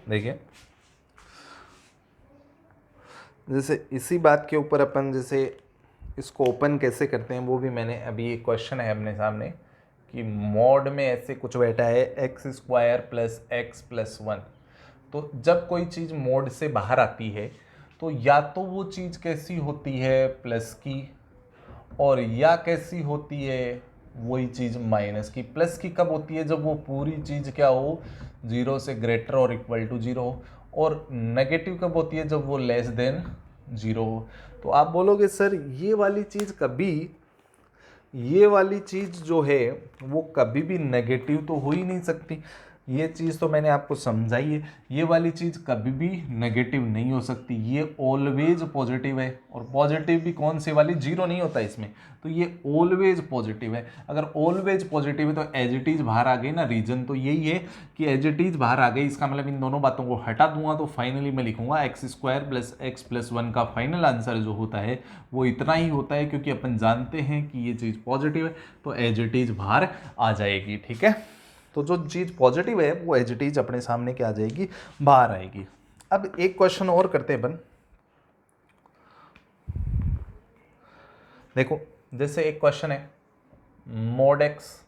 देखिए, जैसे इसी बात के ऊपर अपन जैसे इसको ओपन कैसे करते हैं वो भी मैंने अभी एक क्वेश्चन है अपने सामने कि मॉड में ऐसे कुछ बैठा है x square plus x plus 1। तो जब कोई चीज़ मोड से बाहर आती है तो या तो वो चीज़ कैसी होती है प्लस की, और या कैसी होती है वही चीज़ माइनस की। प्लस की कब होती है? जब वो पूरी चीज़ क्या हो, 0 से ग्रेटर और इक्वल टू 0 हो। और नेगेटिव कब होती है? जब वो लेस देन 0 हो। तो आप बोलोगे सर ये वाली चीज़ जो है वो कभी भी नेगेटिव तो हो ही नहीं सकती। ये चीज़ तो मैंने आपको समझाई है, ये वाली चीज़ कभी भी नेगेटिव नहीं हो सकती, ये ऑलवेज पॉजिटिव है। और पॉजिटिव भी कौन सी वाली? 0 नहीं होता इसमें, तो ये ऑलवेज पॉजिटिव है। अगर ऑलवेज पॉजिटिव है तो एज इट इज बाहर आ गई ना, रीजन तो यही है कि एज इट इज बाहर आ गई। इसका मतलब इन दोनों बातों को हटा दूंगा तो फाइनली मैं लिखूंगा x square plus x plus 1 का फाइनल आंसर जो होता है वो इतना ही होता है, क्योंकि अपन जानते हैं कि ये चीज़ पॉजिटिव है तो एज इट इज बाहर आ जाएगी। ठीक है, तो जो चीज़ पॉजिटिव है वो एज इट इज अपने सामने क्या आ जाएगी? बाहर आएगी। अब एक क्वेश्चन और करते हैं अपन। देखो, जैसे एक क्वेश्चन है मोड एक्स,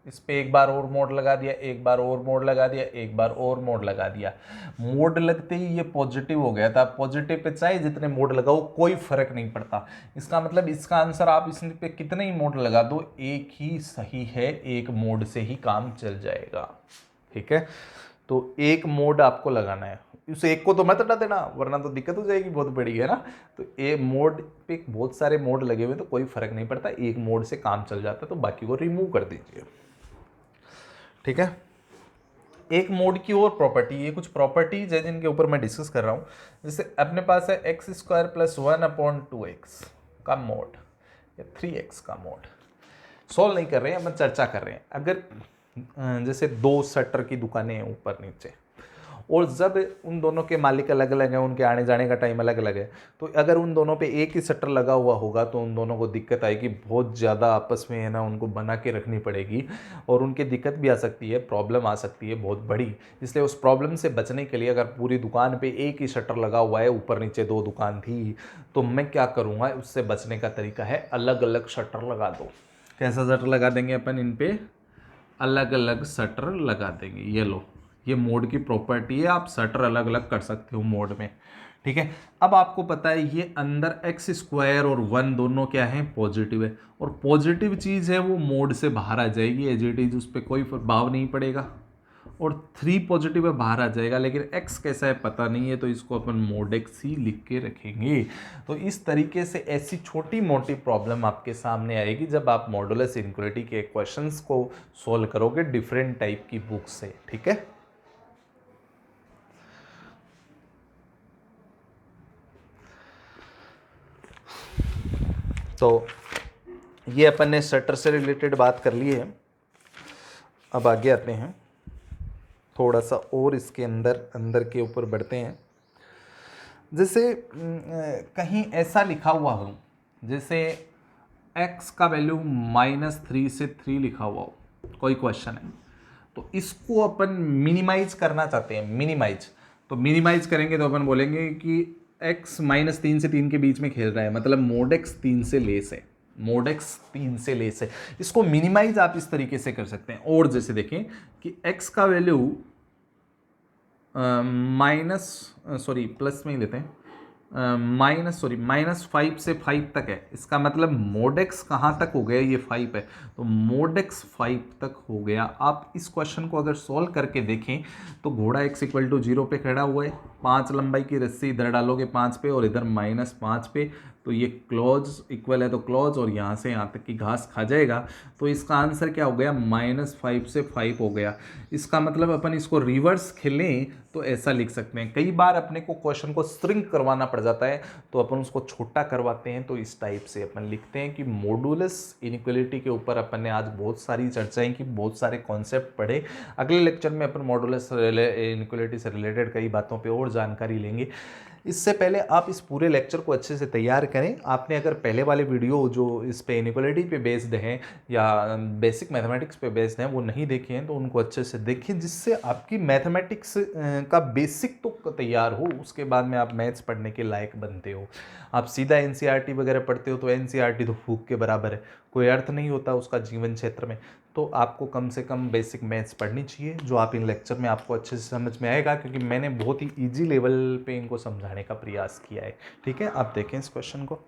इस पे एक बार और मोड लगा दिया, एक बार और मोड लगा दिया, एक बार और मोड लगा दिया। मोड लगते ही ये पॉजिटिव हो गया था। पॉजिटिव पे चाहे जितने मोड लगाओ कोई फर्क नहीं पड़ता। इसका मतलब इसका आंसर आप इस पे कितने ही मोड लगा दो एक ही सही है, एक मोड से ही काम चल जाएगा। ठीक है, तो एक मोड आपको लगाना है, उस एक को तो मत हटा देना वरना तो दिक्कत हो जाएगी बहुत बड़ी, है ना। तो ए मोड पे बहुत सारे मोड लगे हुए तो कोई फर्क नहीं पड़ता, एक मोड से काम चल जाता है, तो बाकी को रिमूव कर दीजिए। ठीक है, एक मोड की और प्रॉपर्टी, ये कुछ प्रॉपर्टीज है जिनके ऊपर मैं डिस्कस कर रहा हूँ। जैसे अपने पास है एक्स स्क्वायर प्लस 1/2x का मोड या 3x का मोड। सॉल्व नहीं कर रहे हैं, हम चर्चा कर रहे हैं। अगर जैसे दो शटर की दुकानें हैं ऊपर नीचे, और जब उन दोनों के मालिक अलग अलग हैं, उनके आने जाने का टाइम अलग अलग है, तो अगर उन दोनों पे एक ही शटर लगा हुआ होगा तो उन दोनों को दिक्कत आएगी बहुत ज़्यादा, आपस में है ना उनको बना के रखनी पड़ेगी और उनकी दिक्कत भी आ सकती है, प्रॉब्लम आ सकती है बहुत बड़ी। इसलिए उस प्रॉब्लम से बचने के लिए अगर पूरी दुकान पे एक ही शटर लगा हुआ है, ऊपर नीचे दो दुकान थी, तो मैं क्या करूँगा, उससे बचने का तरीका है अलग अलग शटर लगा दो। कैसा शटर लगा देंगे अपन? इन पे अलग अलग शटर लगा देंगे। ये लो, ये मोड की प्रॉपर्टी है, आप शटर अलग अलग कर सकते हो मोड में। ठीक है, अब आपको पता है ये अंदर एक्स स्क्वायर और 1 दोनों क्या है? पॉजिटिव है, और पॉजिटिव चीज़ है वो मोड से बाहर आ जाएगी एज इट इज, उस पर कोई प्रभाव नहीं पड़ेगा। और 3 पॉजिटिव है बाहर आ जाएगा, लेकिन x कैसा है पता नहीं है, तो इसको अपन मोड x ही लिख के रखेंगे। तो इस तरीके से ऐसी छोटी मोटी प्रॉब्लम आपके सामने आएगी जब आप मॉडुलस इनइक्वालिटी के क्वेश्चंस को सॉल्व करोगे डिफरेंट टाइप की बुक से। ठीक है, तो ये अपन ने शटर से रिलेटेड बात कर ली है। अब आगे आते हैं, थोड़ा सा और इसके अंदर के ऊपर बढ़ते हैं। जैसे कहीं ऐसा लिखा हुआ हो, जैसे x का वैल्यू -3 से 3 लिखा हुआ हो, कोई क्वेश्चन है, तो इसको अपन मिनिमाइज करना चाहते हैं। मिनिमाइज, तो मिनिमाइज करेंगे तो अपन बोलेंगे कि x -3 से 3 के बीच में खेल रहा है, मतलब मोड x 3 से लेस है, मोड x 3 से लेस है। इसको मिनिमाइज आप इस तरीके से कर सकते हैं, और जैसे देखें कि x का वैल्यू प्लस में ही लेते हैं, -5 से 5 तक है, इसका मतलब मोड x कहाँ तक हो गया, ये 5 है, तो मोड x 5 तक हो गया। आप इस क्वेश्चन को अगर सॉल्व करके देखें तो घोड़ा x = 0 पे खड़ा हुआ है, 5 लंबाई की रस्सी इधर डालोगे 5 पे और इधर -5 पे, तो ये क्लोज इक्वल है तो क्लोज, और यहाँ से यहाँ तक की घास खा जाएगा। तो इसका आंसर क्या हो गया, -5 से 5 हो गया। इसका मतलब अपन इसको रिवर्स खेलें तो ऐसा लिख सकते हैं। कई बार अपने को क्वेश्चन को श्रिंक करवाना पड़ जाता है तो अपन उसको छोटा करवाते हैं, तो इस टाइप से अपन लिखते हैं कि मॉडुलस इनइक्वालिटी के ऊपर अपन ने आज बहुत सारी चर्चाएं की, बहुत सारे कॉन्सेप्ट पढ़े। अगले लेक्चर में अपन मॉडुलस इनइक्वालिटी से रिलेटेड कई बातों पे और जानकारी लेंगे। इससे पहले आप इस पूरे लेक्चर को अच्छे से तैयार करें। आपने अगर पहले वाले वीडियो जो इस पे इनइक्वालिटी पे बेस्ड हैं या बेसिक मैथमेटिक्स पे बेस्ड हैं वो नहीं देखे हैं तो उनको अच्छे से देखें, जिससे आपकी मैथमेटिक्स का बेसिक तो तैयार हो, उसके बाद में आप मैथ्स पढ़ने के लायक बनते हो। आप सीधा एनसीईआरटी वगैरह पढ़ते हो तो एनसीईआरटी तो फूक के बराबर है, कोई अर्थ नहीं होता उसका जीवन क्षेत्र में। तो आपको कम से कम बेसिक मैथ्स पढ़नी चाहिए, जो आप इन लेक्चर में आपको अच्छे से समझ में आएगा, क्योंकि मैंने बहुत ही ईजी लेवल पे इनको समझाने का प्रयास किया है। ठीक है, आप देखें इस क्वेश्चन को।